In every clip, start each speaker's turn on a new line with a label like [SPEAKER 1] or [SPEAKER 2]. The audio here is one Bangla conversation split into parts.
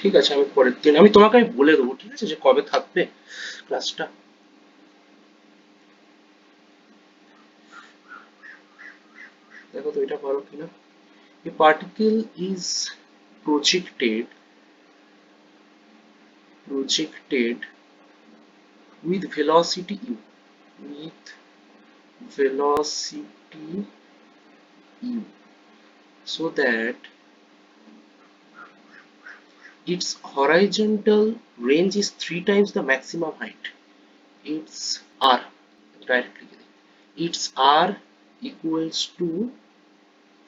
[SPEAKER 1] ঠিক আছে, আমি পরের দিন তোমাকে বলে দেবো, ঠিক আছে, যে কবে থাকবে ক্লাসটা। দেখো তো এটা পারো কিনা। A particle is projected projected with velocity u, with velocity u, so that its horizontal range is 3 times the maximum height. Its r, directly its r equals to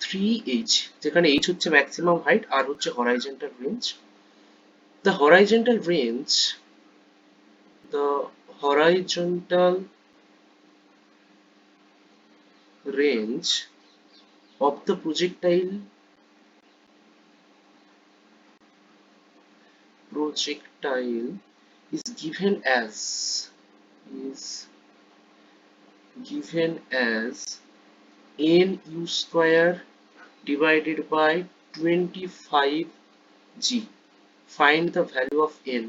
[SPEAKER 1] 3h, যেখানে h হচ্ছে maximum height, r হচ্ছে horizontal range. The horizontal range of the projectile is given as nu square divided by 25 g. Find the value of n.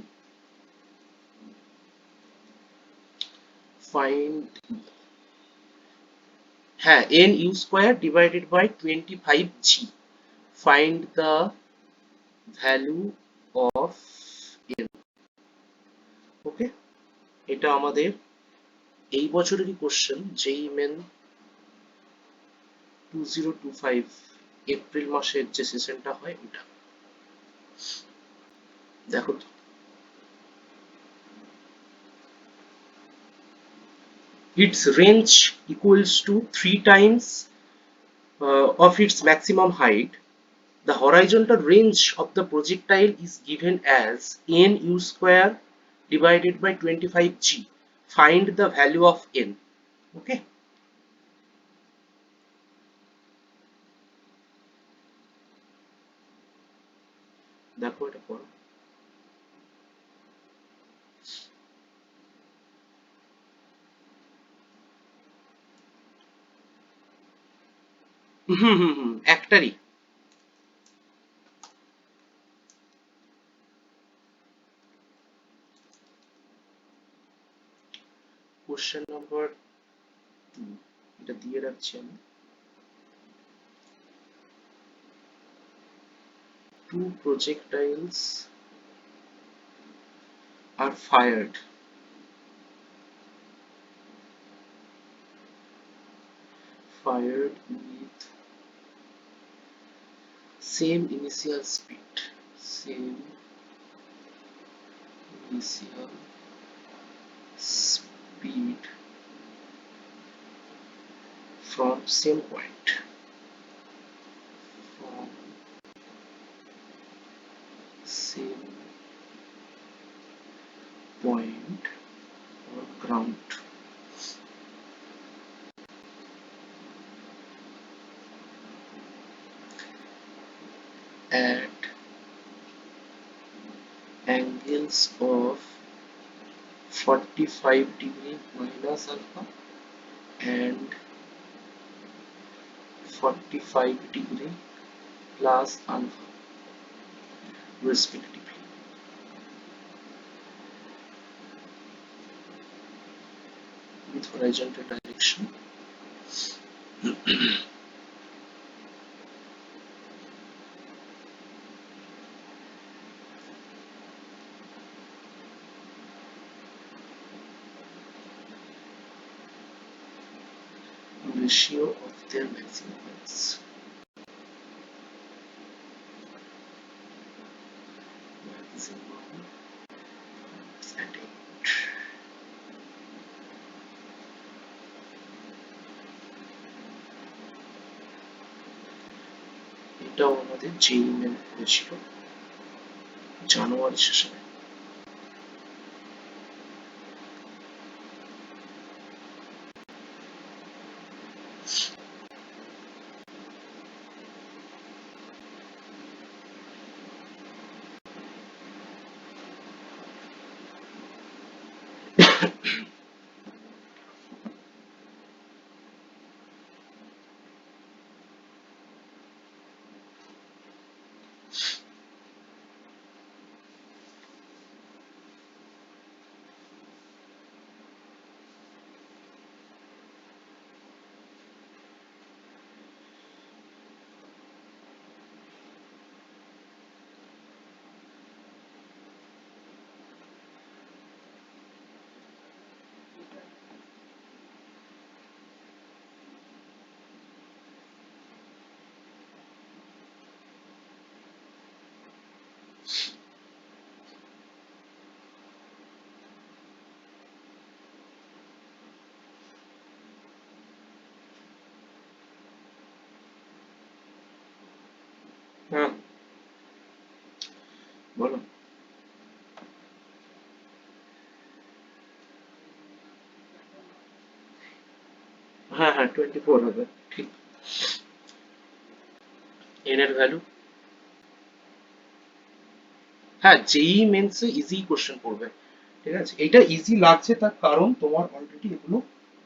[SPEAKER 1] Find, হ্যাঁ, nu square divided by 25 g. Find the value of n. ওকে, এটা আমাদের এই বছরেরই কোশ্চেন, যেই মেন 2025 এপ্রিল মাসের যে সেশনটা হয় ওটা। দেখো তো, its range equals to 3 times of its maximum height. The horizontal range of the projectile is given as nu square divided by 25 g. Find the value of n. Okay, দেখো এটা পড়ো। একটারই। কোশ্চেন নাম্বার 2, এটা দিয়ে রাখছি আমি। Two projectiles are fired with same initial speed from same from same point on ground at angles of 45 degree minus alpha and 45 degree plus alpha respectively, with horizontal direction. Ratio of their maximum heights. Maximum at 8. এটাও আমাদের যেই মেন হয়েছিল জানুয়ারি শেষে। হ্যাঁ বলো। হ্যাঁ হ্যাঁ 24 হবে, ঠিক। এন এর ভ্যালু, হ্যাঁ যেই মেন্সে ইজি কোশ্চেন পড়বে, ঠিক আছে। এটা ইজি লাগছে তার কারণ তোমার অলরেডি এগুলো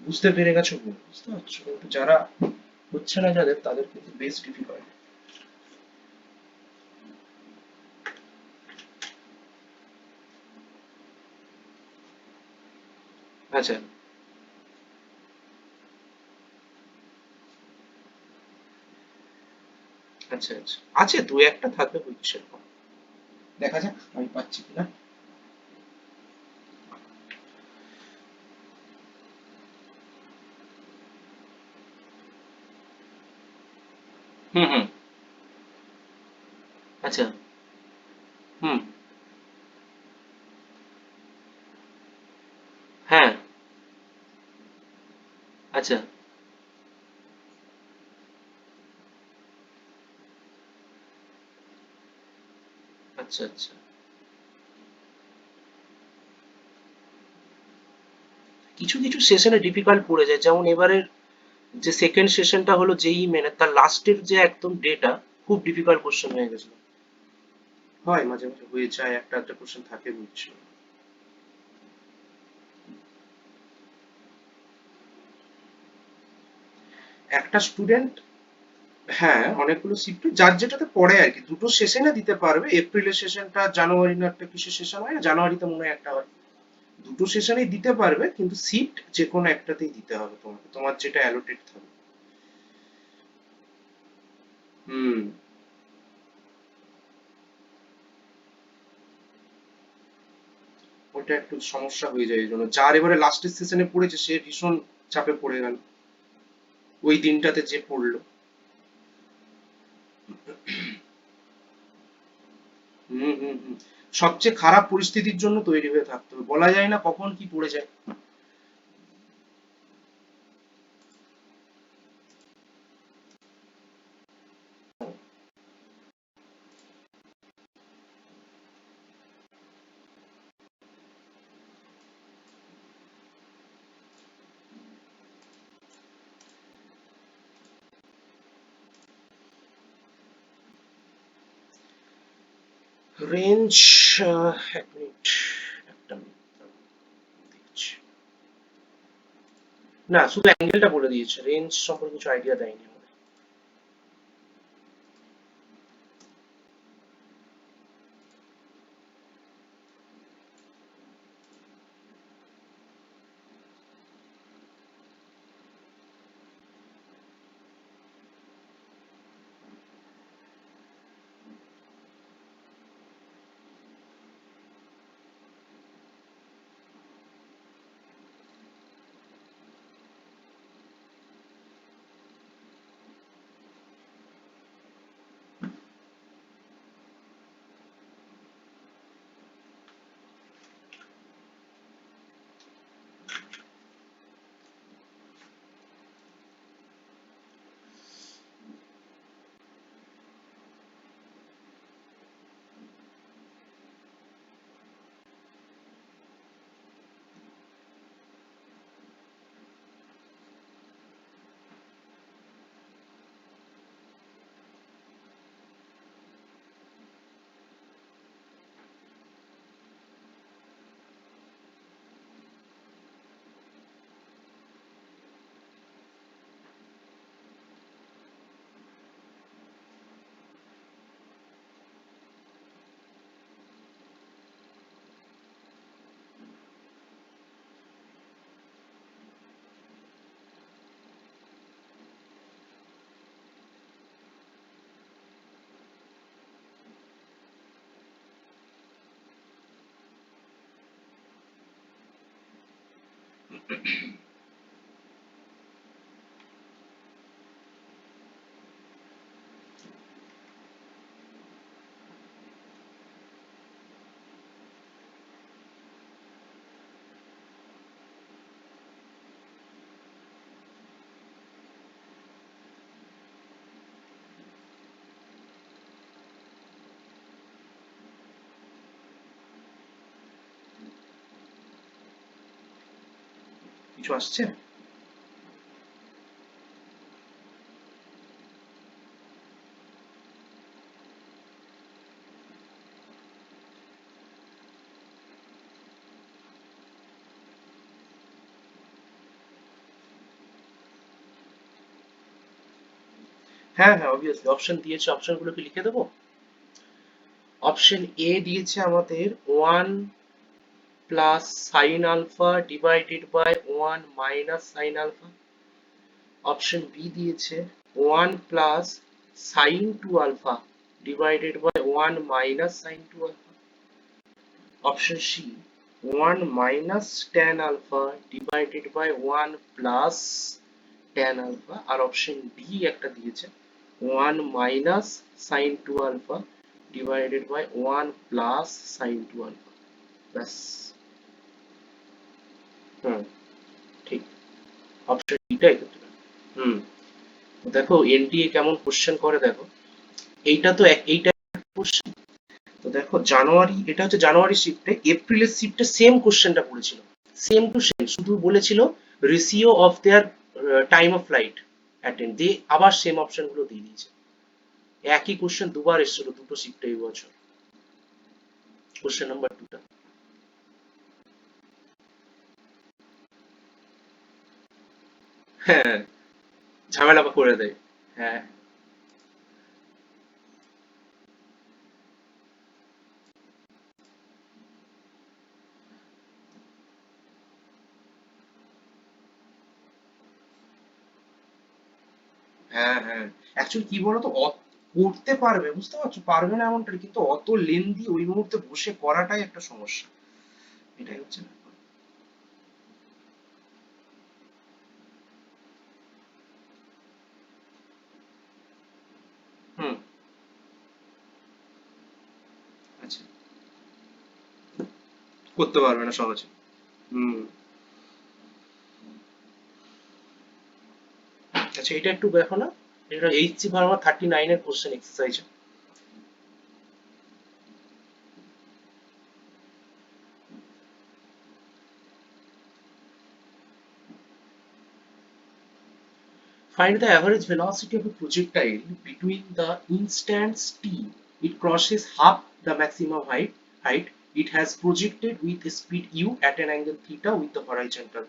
[SPEAKER 1] বুঝতে পেরে গেছো বলে, বুঝতে পারছো, কিন্তু যারা হচ্ছে না যাদের, তাদের কিন্তু বেশ ডিফিকাল্ট। আচ্ছা আচ্ছা আচ্ছা, আছে দু একটা থাকবে বুঝছে, দেখা যাক আমি পাচ্ছি কিনা। হুম হুম। আচ্ছা। হুম। হ্যাঁ। আচ্ছা আচ্ছা আচ্ছা। কিছু কিছু সেশনে ডিফিকাল্ট পড়ে যায়, যেমন এবারের যে সেকেন্ড সেশনটা হলো জেই মেনে, তার লাস্টের যে একদম ডেটা খুব ডিফিকাল্ট কোশ্চেন হয়ে গেছিল। হয় মাঝে মাঝে হয়ে যায়, একটা একটা কোশ্চেন থাকে বুঝছো। একটা স্টুডেন্ট, হ্যাঁ অনেকগুলো শিফট যার যেটাতে পড়ে আর কি, দুটো সেশনে দিতে পারবে। এপ্রিলের সেশনটা, জানুয়ারি না একটা কিসের সেশন হয় না, জানুয়ারিতে মনে হয় একটা হয়। দুটো সেশনেই দিতে পারবে, কিন্তু সিট যে কোনো একটাতেই দিতে হবে তোমাকে, তোমার যেটা অ্যালোটেড থাকবে। হুম। ওটা একটু সমস্যা হয়ে যায়, এই জন্য যার এবারে লাস্টের সেশনে পড়েছে সে ভীষণ চাপে পড়ে গেল ওই দিনটাতে যে পড়লো। হুম হুম হুম। সবচেয়ে খারাপ পরিস্থিতির জন্য তৈরি হয়ে থাকতে হবে, বলা যায় না কখন কি পড়ে যায়। রেঞ্জ, এক মিনিট, একটা মিনিট দেখছি। না শুধু অ্যাঙ্গেলটা বলে দিয়েছে, রেঞ্জ সম্পর্কে কিছু আইডিয়া দেয়নি আমাদের। কিছু আসছে? হ্যাঁ হ্যাঁ, অবভিয়াসলি অপশন দিয়েছে, অপশনগুলোকে লিখে দেবো। অপশন এ দিয়েছে আমাদের 1 plus sine alpha divided by 1 minus sine alpha. Option B দিয়েছে 1 plus sine 2 alpha divided by 1 minus sine 2 alpha. Option C 1 minus tan alpha divided by 1 plus tan alpha. আর অপশন ডি একটা দিয়েছে 1 minus sine 2 alpha divided by 1 plus sine 2 alpha. ব্যাস। হুম, ঠিক। অপশন ডিটাই করতে হবে। হুম, দেখো এনটিএ কেমন কোশ্চেন করে দেখো। এইটা তো এইটা কোশ্চেন। তো দেখো জানুয়ারি, এটা হচ্ছে জানুয়ারি শিফটে, এপ্রিলের শিফটে সেম কোশ্চেনটা পড়েছিল, সেম টু সেম, শুধু বলেছিল ratio of their time of flight attend, দিয়ে আবার সেম অপশন গুলো দিয়ে দিয়েছে। একই কোশ্চেন দুবার এসেছিল দুটো শিফটে এই বছর, কোশ্চেন নাম্বার 2টা। হ্যাঁ, ঝামেলা করে দেয়। হ্যাঁ হ্যাঁ হ্যাঁ, অ্যাকচুয়ালি কি বলতো, করতে পারবে, বুঝতে পারছো, পারবে না এমনটা না, কিন্তু অত লেন্দি ওই মুহূর্তে বসে করাটাই একটা সমস্যা, এটাই হচ্ছে ব্যাপার। হুম। আচ্ছা, করতে পারবে না সহজে। হুম। আচ্ছা, এটা একটু দেখো না, এটা এইচসি ভার্মা 39 এর question exercise. Find the average velocity of a projectile between the instants t it crosses half the maximum height it has projected with a speed u at an angle theta with the horizontal.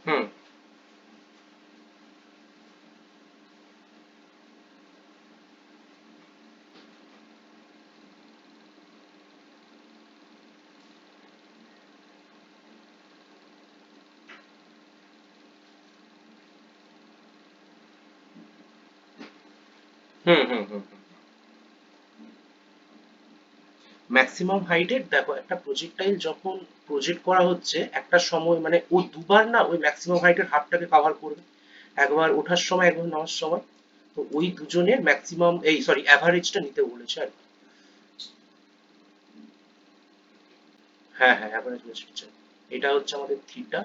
[SPEAKER 1] Hmm hmm hmm hmm maximum হাইটের দেখো, একটা প্রজেক্টাইল যখন প্রজেক্ট করা হচ্ছে একটা সময়, মানে ও দুবার না ওই ম্যাক্সিমাম হাইটের হাফটাকে কভার করবে, একবার ওঠার সময় একবার নামার সময়। তো ওই দুজনের ম্যাক্সিমাম, এই সরি অ্যাভারেজটা নিতে বলেছে আর কি। হ্যাঁ হ্যাঁ, অ্যাভারেজ ভেলোসিটি। এটা হচ্ছে আমাদের থিটা,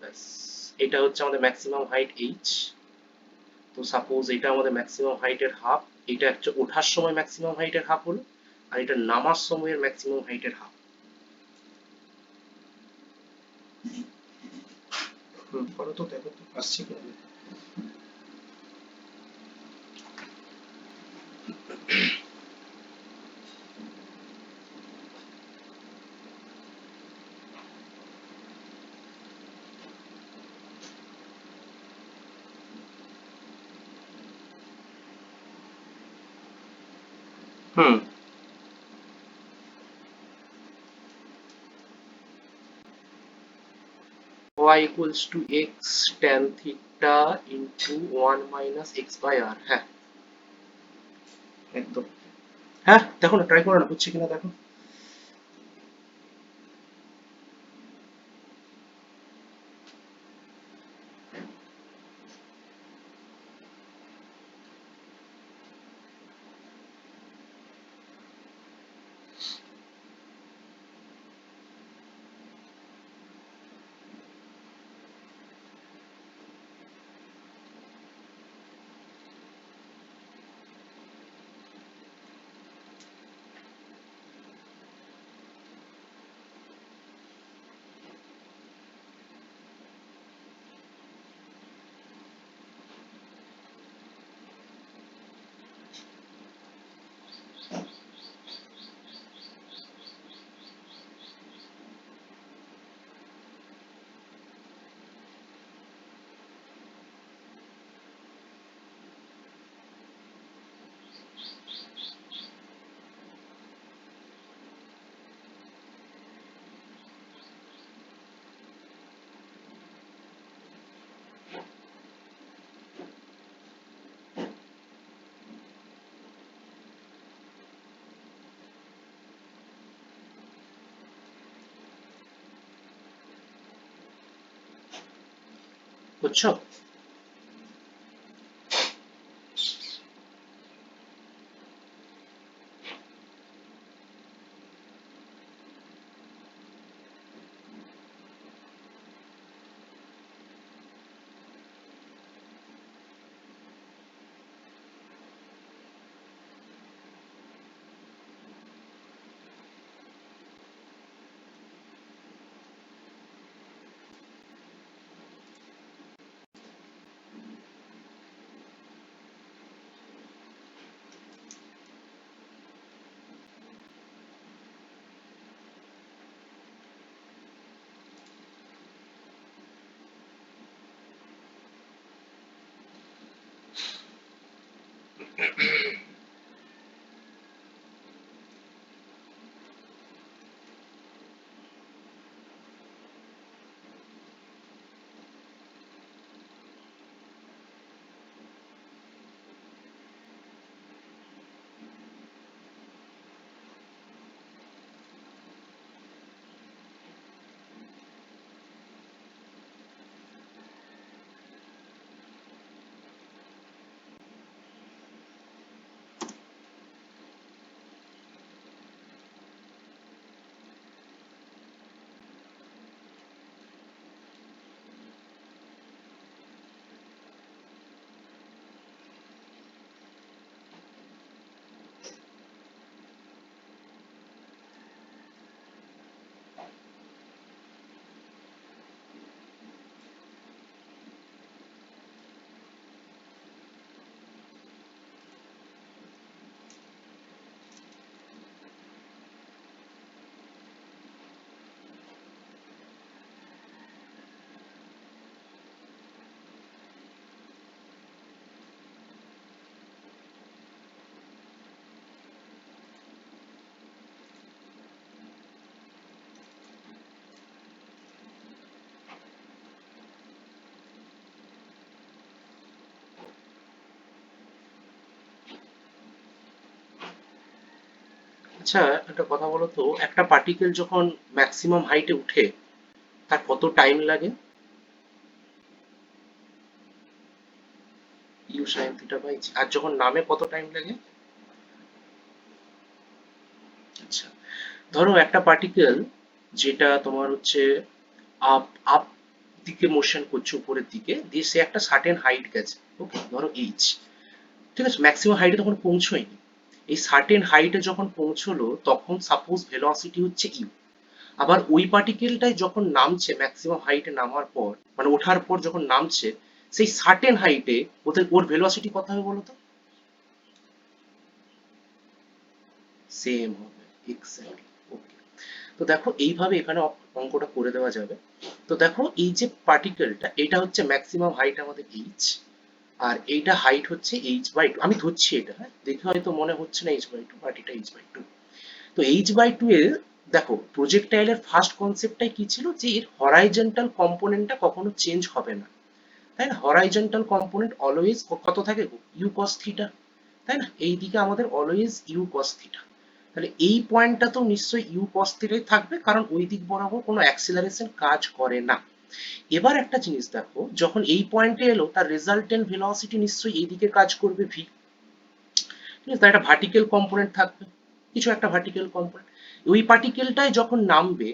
[SPEAKER 1] ব্যাস। এটা হচ্ছে আমাদের ম্যাক্সিমাম হাইট এইচ। তো সাপোজ এটা আমাদের ম্যাক্সিমাম হাইটের হাফ, এটা হচ্ছে ওঠার সময় ম্যাক্সিমাম হাইটের হাফ হলো, আর এটা নামার সময়ের ম্যাক্সিমাম হাইটের হাফ। হুম, করো তো, দেখো তো আসছে কিনা। হুম, y equals to x tan theta into 1 minus x by r। হ্যাঁ, একদম। হ্যাঁ দেখো না, ট্রাই করো না, হচ্ছে কিনা দেখো। বুঝছো? আচ্ছা, একটা কথা বলো তো, একটা পার্টিকেল যখন ম্যাক্সিমাম হাইটে উঠে তার কত টাইম লাগে? You sine theta by g. আর যখন নামে কত টাইম লাগে? আচ্ছা, ধরো একটা পার্টিকেল যেটা তোমার হচ্ছে আপ আপ দিকে মোশন করছে, উপরের দিকে দিয়ে সে একটা সার্টেন হাইট গেছে, ওকে, ধরো এইচ, ঠিক আছে, ম্যাক্সিমাম হাইটে তখন পৌঁছয়নি। এই সার্টেন হাইটে যখন পৌঁছলো তখন সাপোজ ভেলোসিটি হচ্ছে ইউ। আবার ওই পার্টিকেলটাই যখন নামছে ম্যাক্সিমাম হাইটে নামার পর, মানে ওঠার পর যখন নামছে, সেই সার্টেন হাইটে ওদের ওর ভেলোসিটি কত হবে বলো তো? সেম হবে, এক্স্যাক্টলি। ওকে, তো দেখো এইভাবে এখানে অঙ্কটা করে দেওয়া যাবে। তো দেখো এই যে পার্টিকেলটা, এটা হচ্ছে ম্যাক্সিমাম হাইট আমাদের এইচ, আর এইটা হাইট হচ্ছে h/2। আমি ধরছি এটা, হ্যাঁ, দেখে হয়তো মনে হচ্ছে না h/2, বাট এটা h/2। তো h/2 এর, দেখো প্রজেক্টাইলের ফার্স্ট কনসেপ্টটাই কি ছিল, যে এর হরাইজন্টাল কম্পোনেন্টটা কখনো চেঞ্জ হবে না, তাই না? হরাইজন্টাল কম্পোনেন্ট অলওয়েজ কত থাকে গো? ইউ কস থিটা, তাই না? এই দিকে আমাদের অলওয়েজ ইউ কস থিটা। তাহলে এই পয়েন্টটা তো নিশ্চয়ই ইউ কস থিটাই থাকবে, কারণ ওই দিক বরাবর কোনো অ্যাক্সিলারেশন কাজ করে না। এবার একটা জিনিস দেখো, যখন এই পয়েন্টে এলো তার রেজাল্টেন্ট ভেলোসিটি নিশ্চয়ই এইদিকে কাজ করবে ভি, ঠিক আছে? তার একটা ভার্টিক্যাল কম্পোনেন্ট থাকবে, কিছু একটা ভার্টিক্যাল কম্পোনেন্ট। ওই পার্টিকেলটাই যখন নামবে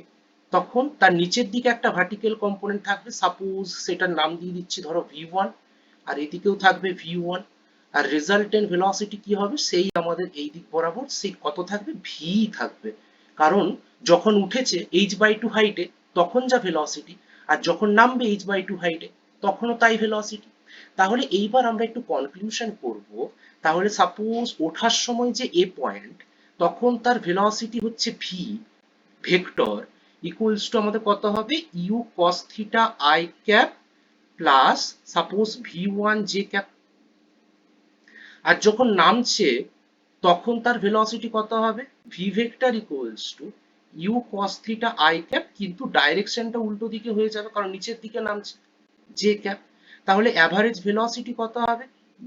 [SPEAKER 1] তখন তার নিচের দিকে একটা ভার্টিক্যাল কম্পোনেন্ট থাকবে, সাপোজ সেটার নাম দিয়ে দিচ্ছি ধরো ভি ওয়ান, আর এদিকেও থাকবে ভি ওয়ান। আর রেজাল্টেন্ট ভেলোসিটি কি হবে, সেই আমাদের এই দিক বরাবর সেই কত থাকবে, ভি থাকবে। কারণ যখন উঠেছে h/2 হাইটে তখন যা ভেলোসিটি, আর যখন নামবে h/2 হাইটে তখনও তাই ভেলোসিটি। তাহলে এইবার আমরা একটু কনক্লুশন করব। তাহলে সাপোজ ওঠার সময় যে এ পয়েন্ট, তখন তার ভেলোসিটি হচ্ছে ভি ভেক্টর ইকুয়ালস টু আমাদের কত হবে, u cos theta i cap plus suppose v one j cap. আর যখন নামছে তখন তার ভেলোসিটি কত হবে, v vector equals to u cos theta i cap, কিন্তু ডাইরেকশনটা উল্টো দিকে হয়ে যাবে কারণ নিচের দিকে নামছে, জে ক্যাপ। তাহলে অ্যাভারেজ ভেলোসিটি কত হবে,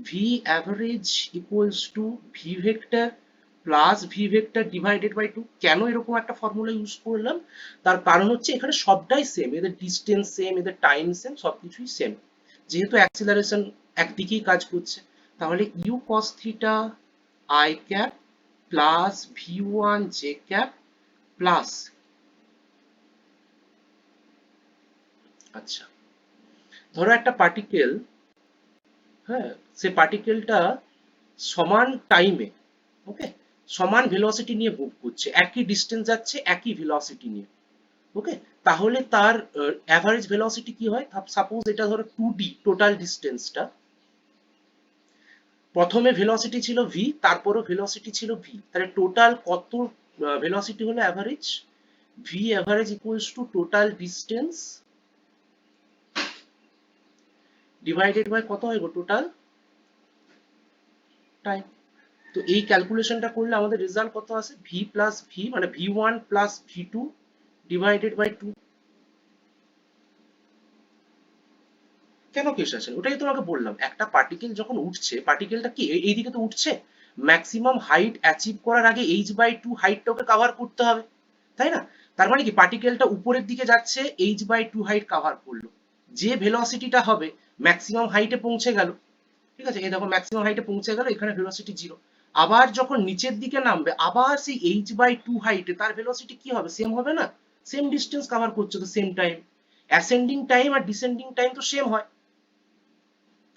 [SPEAKER 1] v average equals to v vector plus v vector divided by 2। কেন এরকম একটা ফর্মুলা ইউজ করলাম, তার কারণ হচ্ছে এখানে সবটাই সেম, এদের ডিস্টেন্স সেম, এদের টাইম সেম, সবকিছুই সেম। যেহেতু অ্যাক্সিলারেশন একদিকেই কাজ করছে, তাহলে u cos theta i cap plus v one j cap plus, আচ্ছা ধরো একটা পার্টিকেল, হ্যাঁ সে পার্টিকেলটা সমান টাইমে, ওকে, সমান ভেলোসিটি নিয়ে মুভ করছে, একই ডিস্টেন্স যাচ্ছে একই ভেলোসিটি নিয়ে, ওকে, তাহলে তার অ্যাভারেজ ভেলোসিটি কি হয়? সাপোজ এটা ধরো 2d টোটাল ডিস্টেন্সটা, প্রথমে ভেলোসিটি ছিল v, তারপরও ভেলোসিটি ছিল v, তাহলে টোটাল কত ভেলোসিটি হলো average? v average equals to total distance divided by কত হয় গো? Total time. তো এই ক্যালকুলেশনটা করলে আমাদের রেজাল্ট কত আসে? v প্লাস v মানে v1 plus v2 divided by 2। কেন কেস আছে? ওটাই তোমাকে বললাম, একটা পার্টিকেল যখন উঠছে, পার্টিকেলটা কি এইদিকে তো উঠছে, ম্যাক্সিমাম হাইট অ্যাচিভ করার আগে h/2 হাইটটা ওকে কভার করতে হবে, তাই না? তার মানে কি পার্টিকেলটা উপরের দিকে যাচ্ছে, h/2 হাইট কভার করলো, যে ভেলোসিটিটা হবে ম্যাক্সিমাম হাইটে পৌঁছে গেল, ঠিক আছে, এই দেখো ম্যাক্সিমাম হাইটে পৌঁছে গেল, এখানে ভেলোসিটি 0। আবার যখন নিচের দিকে নামবে, আবার সেই h/2 হাইটে তার ভেলোসিটি কি হবে? সেম হবে না? সেম ডিস্টেন্স কভার করছে তো, সেম টাইম, অ্যাসেন্ডিং টাইম আর ডিসেন্ডিং টাইম তো সেম হয়,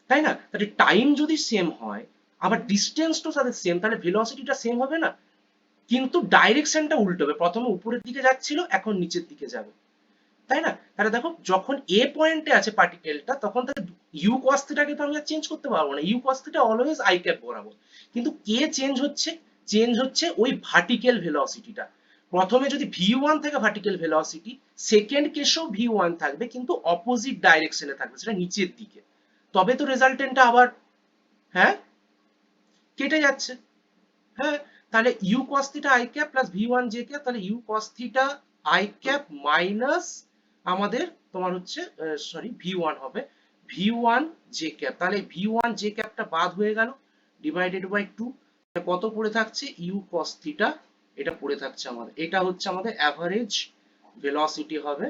[SPEAKER 1] তাই না? তাহলে টাইম যদি সেম হয়, আবার ডিস্টেন্সটাও তাদের সেম, তাহলে ভেলোসিটিটা সেম হবে না? কিন্তু ডাইরেকশনটা উল্টো হবে, প্রথমে উপরের দিকে যাচ্ছিল, এখন নিচের দিকে যাবে, তাই না? তাহলে দেখো যখন এ পয়েন্টে আছে পার্টিকেলটা, তখন তাকে ইউ কস থিটাকে তো আমি আর চেঞ্জ করতে পারবো না, u cos theta always i cap বরাবর, কিন্তু কে চেঞ্জ হচ্ছে? চেঞ্জ হচ্ছে ওই ভার্টিক্যাল ভেলোসিটিটা। প্রথমে যদি ভি ওয়ান থাকে ভার্টিক্যাল ভেলোসিটি, সেকেন্ড কেসেও ভি ওয়ান থাকবে, কিন্তু অপোজিট ডাইরেকশনে থাকবে, সেটা নিচের দিকে, তবে তো রেজাল্টেন্টটা আবার, হ্যাঁ, কেটে যাচ্ছে, হ্যাঁ, তাহলে u cos theta i cap plus v one j cap, তাহলে u cos theta i cap minus আমাদের তোমার হচ্ছে সরি ভি ওয়ান হবে ভি ওয়ান জে ক্যাপ, তাহলে ভি ওয়ান জে ক্যাপটা বাদ হয়ে গেল, ডিভাইডেড বাই 2, কত পড়ে থাকছে? ইউ কস থিটা, এটা পড়ে থাকছে আমাদের, এটা হচ্ছে আমাদের অ্যাভারেজ ভেলোসিটি হবে।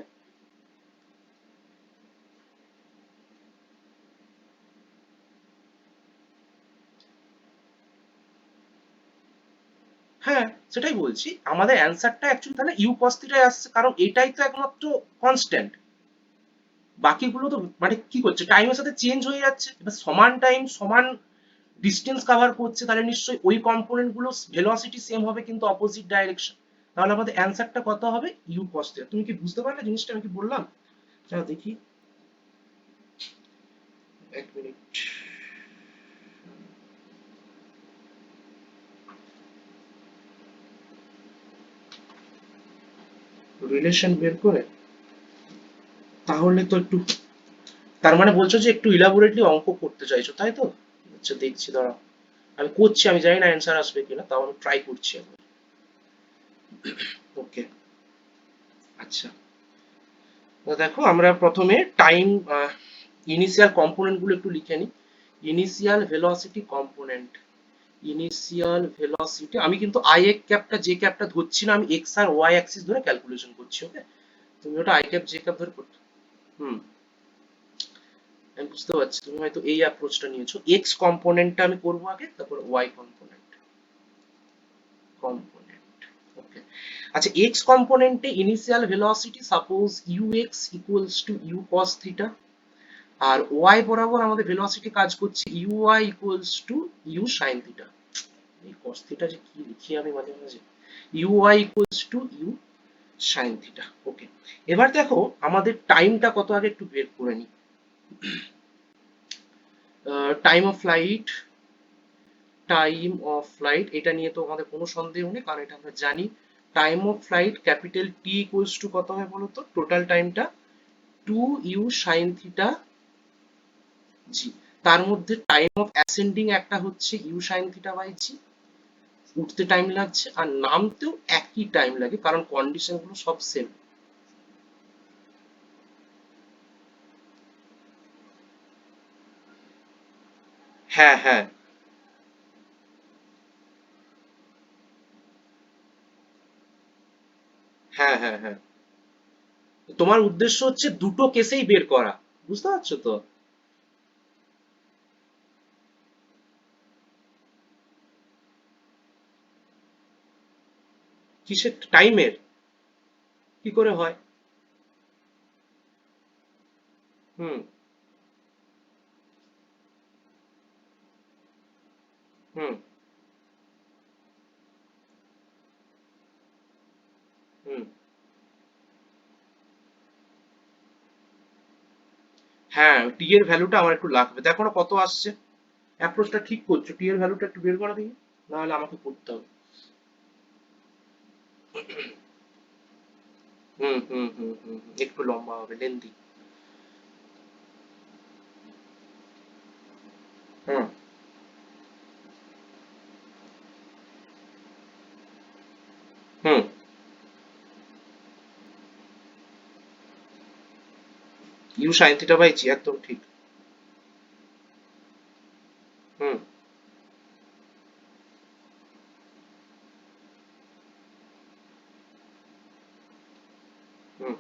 [SPEAKER 1] হ্যাঁ, সেটাই বলছি, আমাদের অ্যান্সারটা অ্যাকচুয়ালি তাহলে ইউ কস থিটায় আসছে, কারণ এটাই তো একমাত্র কনস্ট্যান্ট, বাকিগুলো তো মানে কি করছে, টাইমের সাথে চেঞ্জ হয়ে যাচ্ছে, এবার সমান টাইম সমান ডিস্টেন্স কভার করছে, তাহলে নিশ্চয়ই ওই কম্পোনেন্ট গুলো ভেলোসিটি সেম হবে, কিন্তু অপোজিট ডাইরেকশন, তাহলে আমাদের অ্যান্সারটা কত হবে? U cos theta. তুমি কি বুঝতে পারলে জিনিসটা আমি কি বললাম? চলো দেখি, এক মিনিট, রিলেশন বের করে, তাহলে তো একটু, তার মানে বলছো যে একটু ইলাবোরেটলি অঙ্ক করতে চাইছো, তাই তো? আচ্ছা দেখছি, দাঁড়াও, আমি করছি, আমি জানি না অ্যান্সার আসবে কিনা, তাও আমি ট্রাই করছি একবার। ওকে, আচ্ছা, তো দেখো আমরা প্রথমে টাইম ইনিশিয়াল কম্পোনেন্ট গুলো একটু লিখে নিই। Initial velocity component, initial velocity, আমি কিন্তু আই এ ক্যাপটা জে ক্যাপটা ধরছি না, আমি এক্স আর ওয়াই অ্যাক্সিস ধরে ক্যালকুলেশন করছি, ওকে, তুমি ওটা আই ক্যাপ জে ক্যাপ ধরে করতে, হুম, আমি বুঝতে পারছি তুমি হয়তো এই অ্যাপ্রোচটা নিয়েছো, এক্স কম্পোনেন্টটা আমি করবো আগে, তারপর ওয়াই কম্পোনেন্ট, কম্পোনেন্ট, ওকে, আচ্ছা এক্স কম্পোনেন্টে initial velocity suppose u x equals to u cos theta, আর ওয়াই বরাবর আমাদের ভেলোসিটি কাজ করছে u y equals to u sine theta, এই কস থিটা যে কি লিখি আমি মাঝে মাঝে, u y equals to u sine theta, okay. এবার দেখো আমাদের টাইমটা কত আগে একটু বের করে নিই, time of flight, time of flight এটা নিয়ে তো আমাদের কোনো সন্দেহ নেই, কারণ এটা আমরা জানি, time of flight capital T equals to কত হয় বলো তো? টোটাল টাইমটা 2u sin থিটা জি, তার মধ্যে টাইম অফ অ্যাসেন্ডিং একটা হচ্ছে ইউ সাইন থিটা বাই জি, উঠতে টাইম লাগছে, আর নামতেও একই টাইম লাগে, কারণ কন্ডিশন গুলো সব সেম। হ্যাঁ হ্যাঁ হ্যাঁ হ্যাঁ হ্যাঁ, তোমার উদ্দেশ্য হচ্ছে দুটো কেসেই বের করা, বুঝতে পারছো তো? কিসের টাইমের কি করে হয়? হুম হুম হুম। হ্যাঁ, টি এর ভ্যালুটা আমার একটু লাগবে, দেখো না কত আসছে। অ্যাপ্রোচটা ঠিক করছো, টি এর ভ্যালুটা একটু বের করা দিই, নাহলে আমাকে করতে হবে। একটু লম্বা হবে, lengthy. Hmm hmm. U sine theta by g, একদম ঠিক। হুম হুম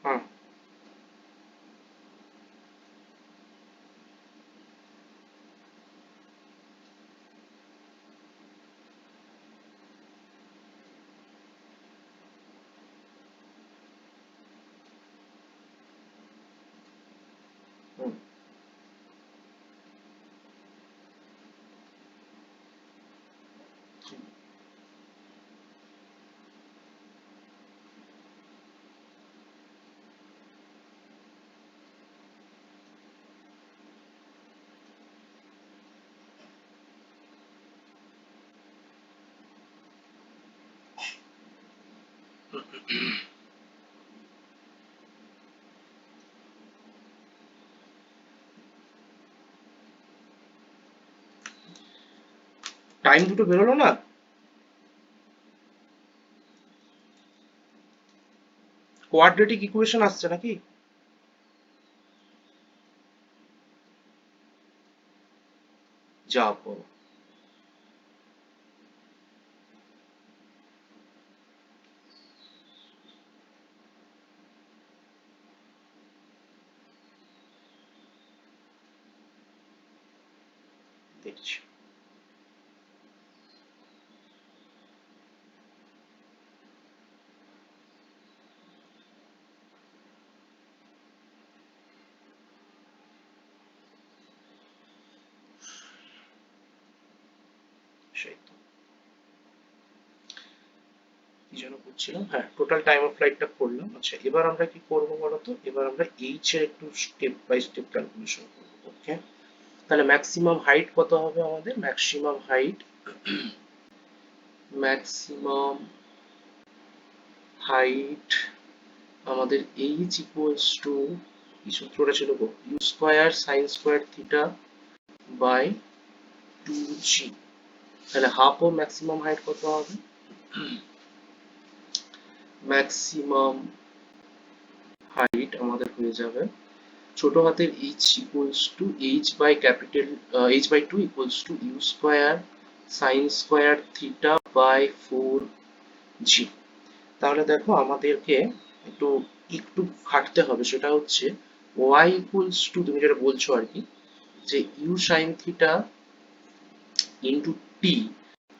[SPEAKER 1] হুম হুম। টাইম দুটো বেরোলো না? কোয়াড্রেটিক ইকুয়েশন আসছে নাকি? যা বলো। দেখছি। সেই তো, কি যেন করছিলাম, হ্যাঁ টোটাল টাইম অফ ফ্লাইটটা করলাম। আচ্ছা এবার আমরা কি করবো বলতো, এবার আমরা এইচ এর একটু স্টেপ বাই স্টেপ ক্যালকুলেশন করবো। ওকে, তাহলে ম্যাক্সিমাম হাইট কত হবে আমাদের? ম্যাক্সিমাম হাইট আমাদের এইচ ইকুয়ালস টু, কি সূত্রটা ছিল গো, u square sine square theta by 2g। তাহলে হাফ ও ম্যাক্সিমাম হাইট কত হবে? ম্যাক্সিমাম হাইট আমাদের হয়ে যাবে ছোট হাতের h equals to h by capital h/2 equals to u square sine square theta by 4g। তাহলে দেখো আমাদেরকে একটু একটু খাটতে হবে, সেটা হচ্ছে y ইকুয়ালস টু, তুমি যেটা বলছো আর কি, যে u sine theta into t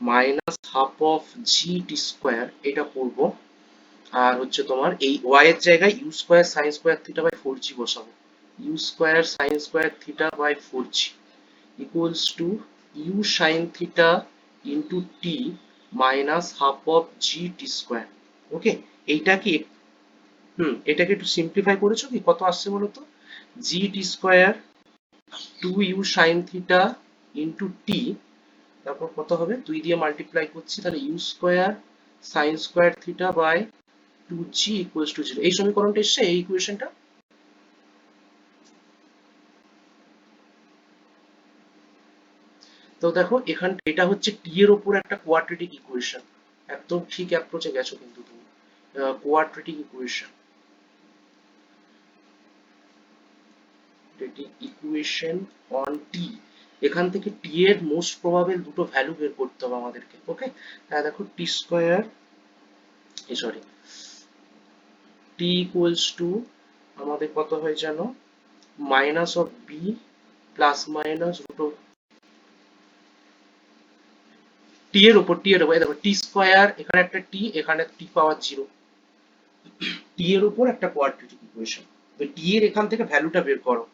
[SPEAKER 1] minus half of g t square, এটা করবো। আর হচ্ছে তোমার এই y এর জায়গায় u square sine square theta by 4g বসাবো। U square sine square theta by 4g equals to u sine theta into t minus half of g t square. Okay, এইটা কি, এটাকে একটু সিম্পলিফাই করেছো কি, কত আসছে বলো তো? G t square 2u sine theta into t, তারপর কত হবে, 2 দিয়ে মাল্টিপ্লাই করছি, তাহলে u square sine square theta by 2g equals to 0। এই সমীকরণটা এসছে, এই ইকুয়েশনটা। তো দেখো এখান এটা হচ্ছে টি এর উপর একটা কোয়াড্রেটিক ইকুয়েশন। একদম ঠিক অ্যাপ্রোচে গেছো কিন্তু তুমি। Quadratic equation, equation on T. এখান থেকে টি এর মোস্ট প্রবাবল দুটো ভ্যালু বের করতে হবে আমাদেরকে। ওকে, তাহলে দেখো t square, sorry, t equals to আমাদের কত হয় জানো, minus of b plus minus root of t এর উপর এই দেখো টি স্কোয়ার, এখানে একটা টি, এখানে টি পাওয়ার 0, টি এর উপর একটা কোয়াড্রেটিক ইকুয়েশন। তো টি এর এখান থেকে ভ্যালুটা বের করো।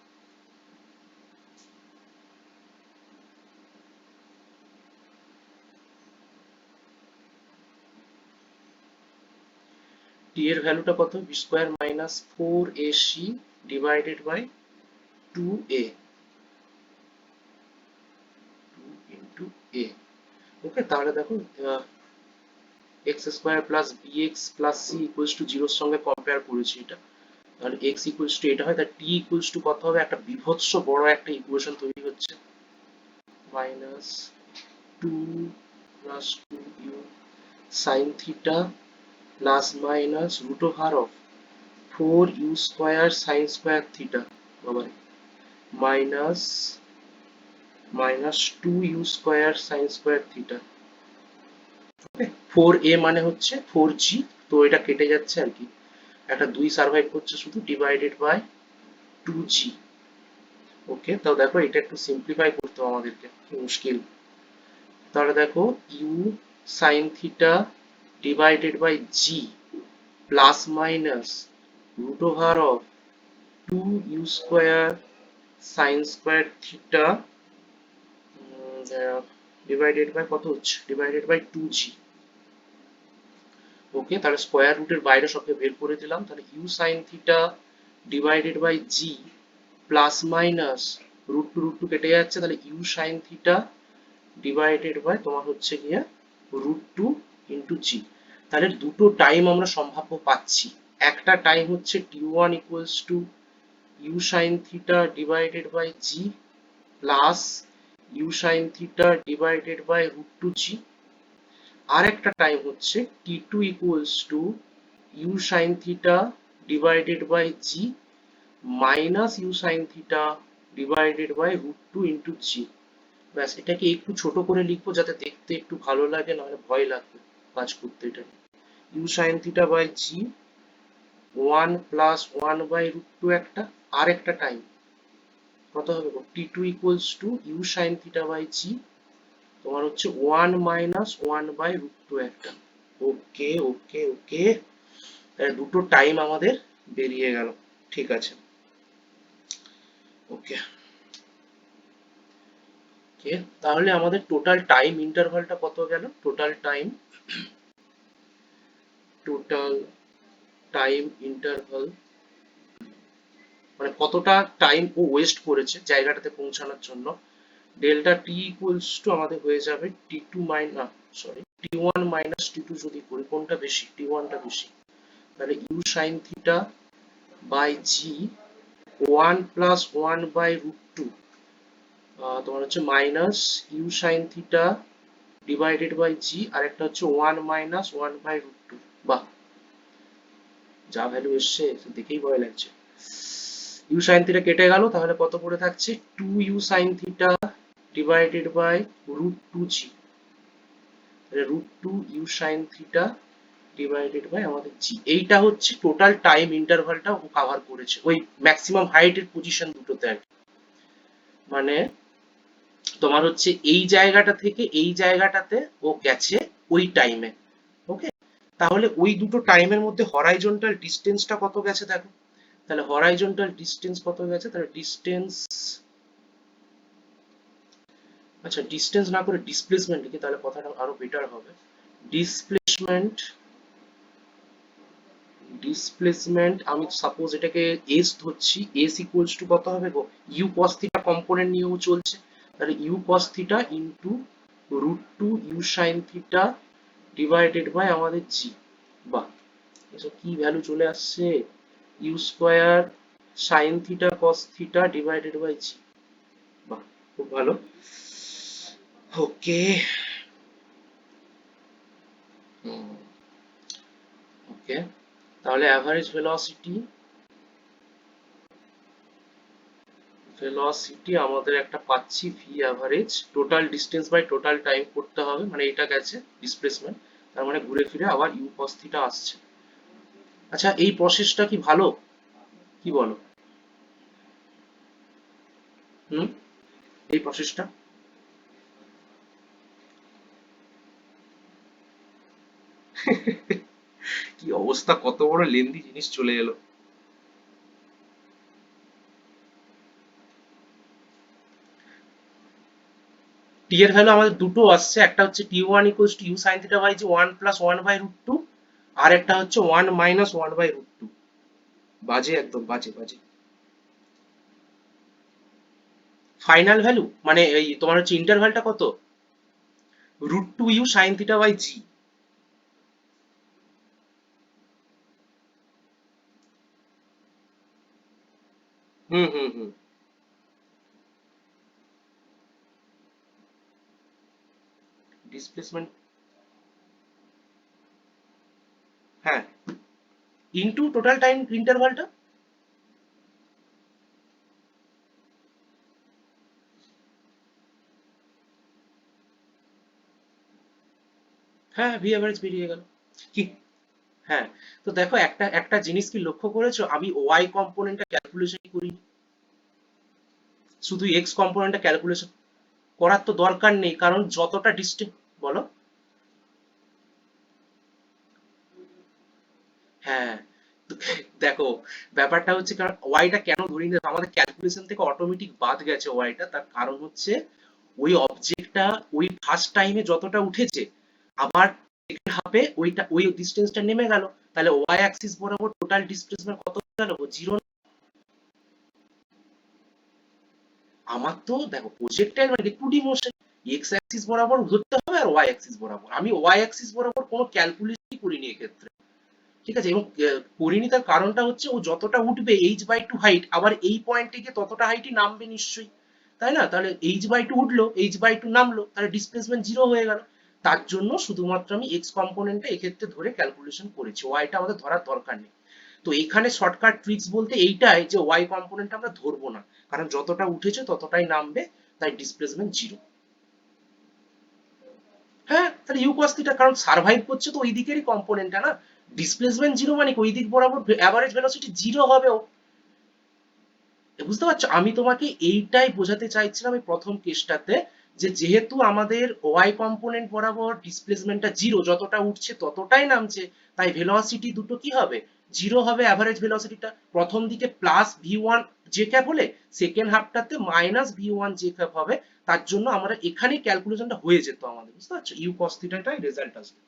[SPEAKER 1] টি এর ভ্যালুটা কত? B square minus 4ac divided by 2a, 2 into a। Okay, তাহলে দেখো x square plus bx plus c equals to 0 এর সঙ্গে কম্পেয়ার করেছি এটা, তাহলে এক্স ইকুয়ালস টু এটা হয়, তার টি ইকুয়ালস টু কত হবে? একটা বিভৎস বড় একটা ইকুয়েশন তৈরি হচ্ছে, minus 2 plus 2u sine theta plus minus root over of 4u square sine square theta, বাবা, minus minus 2u square sine square theta. Okay, 4a মানে হচ্ছে 4g, তো এটা কেটে যাচ্ছে আর কি, একটা 2 সার্ভাইভ করছে শুধু, ডিভাইডেড বাই 2g। ওকে, তো দেখো এটা একটু সিম্পলিফাই করতে হবে আমাদেরকে, কি মুশকিল। তাহলে দেখো u sine theta divided by g plus minus root over of 2u square sine square theta divided by কত হচ্ছে? Divided by 2g। ওকে, তাহলে স্কোয়ার রুটের বাইরে সবকে বের করে দিলাম, তাহলে u sine theta divided by g plus minus root two কেটে যাচ্ছে, তাহলে u sine theta divided by তোমার হচ্ছে গিয়ে √2 ইন্টু জি। তাহলে দুটো টাইম আমরা সম্ভাব্য পাচ্ছি, একটা টাইম হচ্ছে t1 equals to u sine theta divided by g plus u sine theta divided by √2g, আর একটা টাইম হচ্ছে t2 equals to u sine theta divided by g minus u sine theta divided by √2 into g. ব্যাস, এটাকে একটু ছোট করে লিখবো যাতে দেখতে একটু ভালো লাগে, নাহলে ভয় লাগবে কাজ করতে। এটা u sine theta by g 1 plus 1 by √2 একটা, আর একটা টাইম কত হবে? t2 equals to u sine theta by g তোমার হচ্ছে 1 মাইনাস 1 বাই √2 একটা। ওকে ওকে ওকে, তাহলে দুটো টাইম আমাদের বেরিয়ে গেল, ঠিক আছে। ওকে ওকে, তাহলে আমাদের টোটাল টাইম ইন্টারভালটা কত গেল? টোটাল টাইম ইন্টারভাল মানে কতটা টাইম ও ওয়েস্ট করেছে জায়গাটাতে পৌঁছানোর জন্য, ডেল্টা টি ইকুয়ালস টু আমাদের হয়ে যাবে টি2 মাইনাস টি1 মাইনাস টি2, যদি করি কোনটা বেশি? টি1টা বেশি, তাহলে u sine theta by g 1 plus 1 by √2 তোমার হচ্ছে minus u sine theta divided by g, আর একটা হচ্ছে 1 মাইনাস 1 বাই √2। বাহ, যা ভ্যালু এসছে দেখেই ভয় লাগছে। ইউ সাইন থিটা কেটে গেল, তাহলে কত পড়ে থাকছে? 2u sine theta divided by √2g, তাহলে √2u sine theta divided by আমাদের জি। এইটা হচ্ছে টোটাল টাইম ইন্টারভালটা ও কভার করেছে, ওই ম্যাক্সিমাম হাইটের পজিশন দুটোতে আর কি। মানে তোমার হচ্ছে এই জায়গাটা থেকে এই জায়গাটাতে ও গেছে ওই টাইমে। ওকে, তাহলে ওই দুটো টাইমের মধ্যে হরাইজন্টাল ডিস্টেন্সটা কত গেছে দেখো। তাহলে হরাইজন্টাল ডিস্টেন্স কত গেছে? তাহলে ডিস্টেন্স, আচ্ছা ডিস্টেন্স না করে ডিসপ্লেসমেন্ট লিখি, তাহলে কথাটা আরো বেটার হবে। ডিসপ্লেসমেন্ট, আমি সাপোজ এটাকে এস ধরছি, এস ইকুয়ালস টু কত হবে গো? ইউ কস থিটা কম্পোনেন্ট নিয়েও চলছে, তাহলে u cos theta into √2 u sine theta divided by আমাদের জি। বাহ, এসব কি ভ্যালু চলে আসছে! U square sine theta cos theta divided by g. বাহ, খুব ভালো। ওকে ওকে, তাহলে অ্যাভারেজ ভেলোসিটি আমাদের একটা পাচ্ছি v average, total distance by total time করতে হবে, মানে এটা গেছে ডিসপ্লেসমেন্ট, তার মানে ঘুরে ফিরে আবার ইউ কস থিটা আসছে। আচ্ছা, এই প্রসেসটা কি ভালো, কি বলো? হুম, এই প্রসেসটা। কি অবস্থা, কত বড় লেন্দি জিনিস চলে এলো। টি এর ভ্যালু আমাদের দুটো আসছে, একটা হচ্ছে t one equals to u sine theta by যে one plus one by root two, আর একটা হচ্ছে one minus one by root two. বাজে, একদম বাজে বাজে। ফাইনাল ভ্যালু মানে এই তোমার হচ্ছে ইন্টারভ্যালটা কত? Root two u sine theta by g. Hmm hmm hmm. Displacement, হ্যাঁ, ইনটু টোটাল টাইম ইন্টারভালটা। হ্যাঁ, ভি অ্যাভারেজ বেরিয়ে গেল। কি, হ্যাঁ। তো দেখো একটা একটা জিনিস কি লক্ষ্য করেছো, আমি ওয়াই কম্পোনেন্টটা ক্যালকুলেশন করি, শুধু এক্স কম্পোনেন্টটা ক্যালকুলেশন করার তো দরকার নেই, কারণ যতটা ডিস্টেন্স, বলো। হ্যাঁ, তো দেখো ব্যাপারটা হচ্ছে, কারণ ওয়াইটা কেন ধরি না, আমাদের ক্যালকুলেশন থেকে অটোমেটিক বাদ গেছে ওয়াইটা, তার কারণ হচ্ছে ওই অবজেক্টটা ওই ফার্স্ট টাইমে যতটা উঠেছে, আবার সেকেন্ড হাফে ওইটা ওই ডিস্টেন্সটা নেমে গেল, তাহলে ওয়াই অ্যাক্সিস বরাবর টোটাল ডিসপ্লেসমেন্ট কত হয়ে গেল, জিরো। আমার তো দেখো প্রজেক্টাইল মানে two D motion, x axis বরাবর ধরতে হবে আর ওয়াই অ্যাক্সিস বরাবর, আমি ওয়াই অ্যাক্সিস বরাবর কোনো ক্যালকুলেশনই করিনি এক্ষেত্রে। ঠিক আছে, এবং করিনি তার কারণটা হচ্ছে ও যতটা উঠবে এইচ বাই টু হাইট, আবার এই পয়েন্টে গিয়ে ততটা হাইটই নামবে নিশ্চয়ই, তাই না? তাহলে এইচ বাই টু উঠলো, এইচ বাই টু নামলো, তাহলে ডিসপ্লেসমেন্ট জিরো হয়ে গেল। তার জন্য শুধুমাত্র আমি এক্স কম্পোনেন্টটা এক্ষেত্রে ধরে ক্যালকুলেশন করেছি, ওয়াইটা আমাদের ধরার দরকার নেই। তো এখানে শর্টকাট ট্রিক্স বলতে এইটাই যে ওয়াই কম্পোনেন্ট আমরা ধরবো না, কারণ যতটা উঠেছে ততটাই নামবে, তাই ডিসপ্লেসমেন্ট জিরো। হ্যাঁ, তাহলে ইউ কস থিটা, কারণ সার্ভাইভ করছে তো ওই দিকেরই কম্পোনেন্টটা না, ডিসপ্লেসমেন্ট জিরো মানে কি ওই দিক বরাবর অ্যাভারেজ ভেলোসিটি জিরো হবে। বুঝতে পারছো, আমি তোমাকে এইটাই বোঝাতে চাইছিলাম এই প্রথম কেসটাতে, যে যেহেতু আমাদের ওয়াই কম্পোনেন্ট বরাবর ডিসপ্লেসমেন্টটা জিরো, যতটা উঠছে ততটাই নামছে, তাই ভেলোসিটি দুটো কি হবে, জিরো হবে। অ্যাভারেজ ভেলোসিটিটা প্রথম দিকে plus v one j cap হলে সেকেন্ড হাফটাতে minus v one j cap হবে। তার জন্য আমরা এখানেই ক্যালকুলেশনটা হয়ে যেত আমাদের, বুঝতে পারছো, ইউ কস থিটাটাই রেজাল্ট আসবে।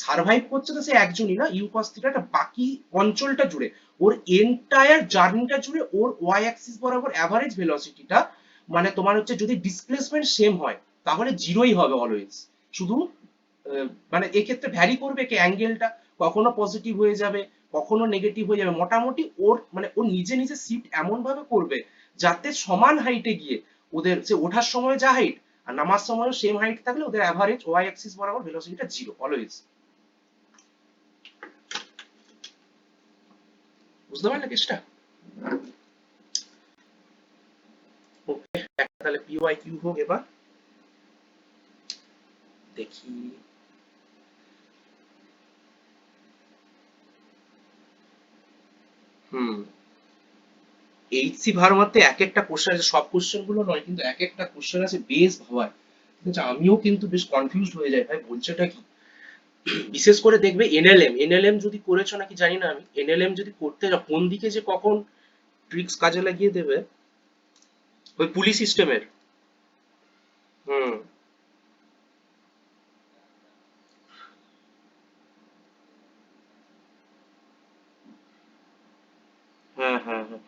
[SPEAKER 1] সার্ভাইভ করছে তো সে একজনই না, ইউ কস থিটাটা বাকি অঞ্চলটা জুড়ে, ওর এন্টায়ার জার্নিটা জুড়ে ওর ওয়াই অ্যাক্সিস বরাবর অ্যাভারেজ ভেলোসিটিটা, মানে তোমার হচ্ছে যদি ডিসপ্লেসমেন্ট সেম হয় তাহলে জিরোই হবে অলওয়েজ। শুধু মানে এক্ষেত্রে ভ্যারি করবে কি অ্যাঙ্গেলটা, কখনো পজিটিভ হয়ে যাবে, কখনো নেগেটিভ হয়ে যাবে, মোটামুটি ওর মানে ও নিজে নিজে শিফট এমন ভাবে করবে যাতে সমান হাইটে গিয়ে ওদের যে ওঠার সময় যা হাইট আর নামার সময় সেম হাইট থাকলে ওদের অ্যাভারেজ ওয়াই অ্যাক্সিস বরাবর ভেলোসিটিটা জিরো অলওয়েজ। বুঝতে পারলে কেসটা? ওকে, একটা তাহলে পি ওয়াই কিউ হোক এবার, দেখি। হুম, এইচসি ভার্মাতে এক একটা কোশ্চেন আছে, সব কোশ্চেন গুলো নয় কিন্তু এক একটা কোশ্চেন আছে বেশ ভাবার, ঠিক আছে, আমিও কিন্তু বেশ কনফিউজ হয়ে যাই ভাই বলছেটা কি। বিশেষ করে দেখবে এনএলএম, এনএলএম যদি করেছো নাকি জানি না, আমি এনএলএম যদি করতে যাও কোন দিকে যে কখন ট্রিক্স কাজে লাগিয়ে দেবে, ওই পুলি সিস্টেমের। হুম, হ্যাঁ হ্যাঁ হ্যাঁ।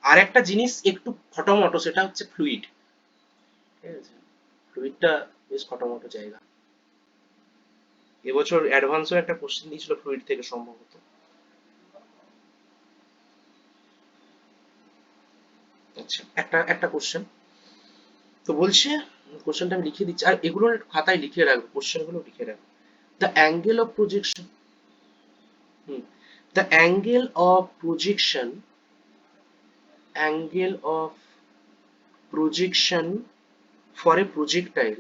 [SPEAKER 1] আর একটা জিনিস একটু খটোমটো, সেটা হচ্ছে ফ্লুইড, ঠিক আছে, ফ্লুইডটা বেশ খটোমটো জায়গা। এবছর অ্যাডভান্সও একটা কোশ্চেন দিয়েছিল ফ্লুইড থেকে সম্ভবত। আচ্ছা, একটা একটা কোশ্চেন তো বলছে, কোশ্চেনটা আমি লিখে দিচ্ছি আর এগুলো খাতায় লিখে রাখবো, কোশ্চেন গুলো লিখে রাখবো। The angle of projection, the angle of projection, angle of projection for a projectile,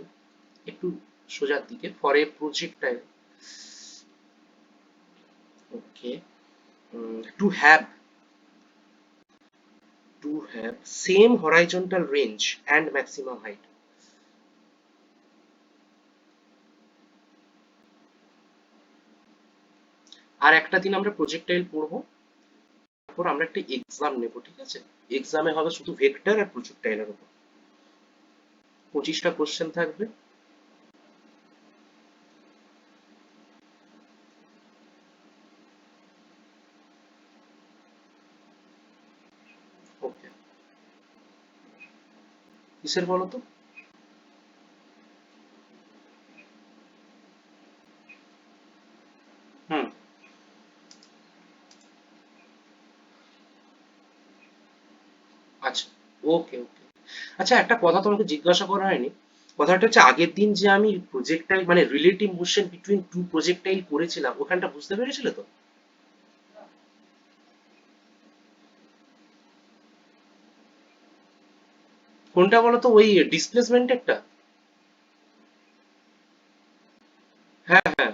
[SPEAKER 1] একটু সোজার দিকে, for a projectile, okay, to have to have same horizontal range and maximum height. আর একটা দিন আমরা প্রজেক্টাইল পড়বো, তারপর আমরা একটা এক্সাম নেব, ঠিক আছে? এক্সামে হবে শুধু ভেক্টর আর প্রজেক্টাইলের উপর, 25টা কোশ্চেন থাকবে। ওকে, কিসের বলো তো? হুম, আচ্ছা, ওকে ওকে। আচ্ছা, একটা কথা তোমাকে জিজ্ঞাসা করা হয়নি। কথাটা হচ্ছে, আগের দিন যে আমি প্রজেক্টাইল মানে relative motion between two projectile করেছিলাম, ওখানটা বুঝতে পেরেছিলে তো? কোনটা বলো তো, ওই ডিসপ্লেসমেন্টেরটা? হ্যাঁ হ্যাঁ,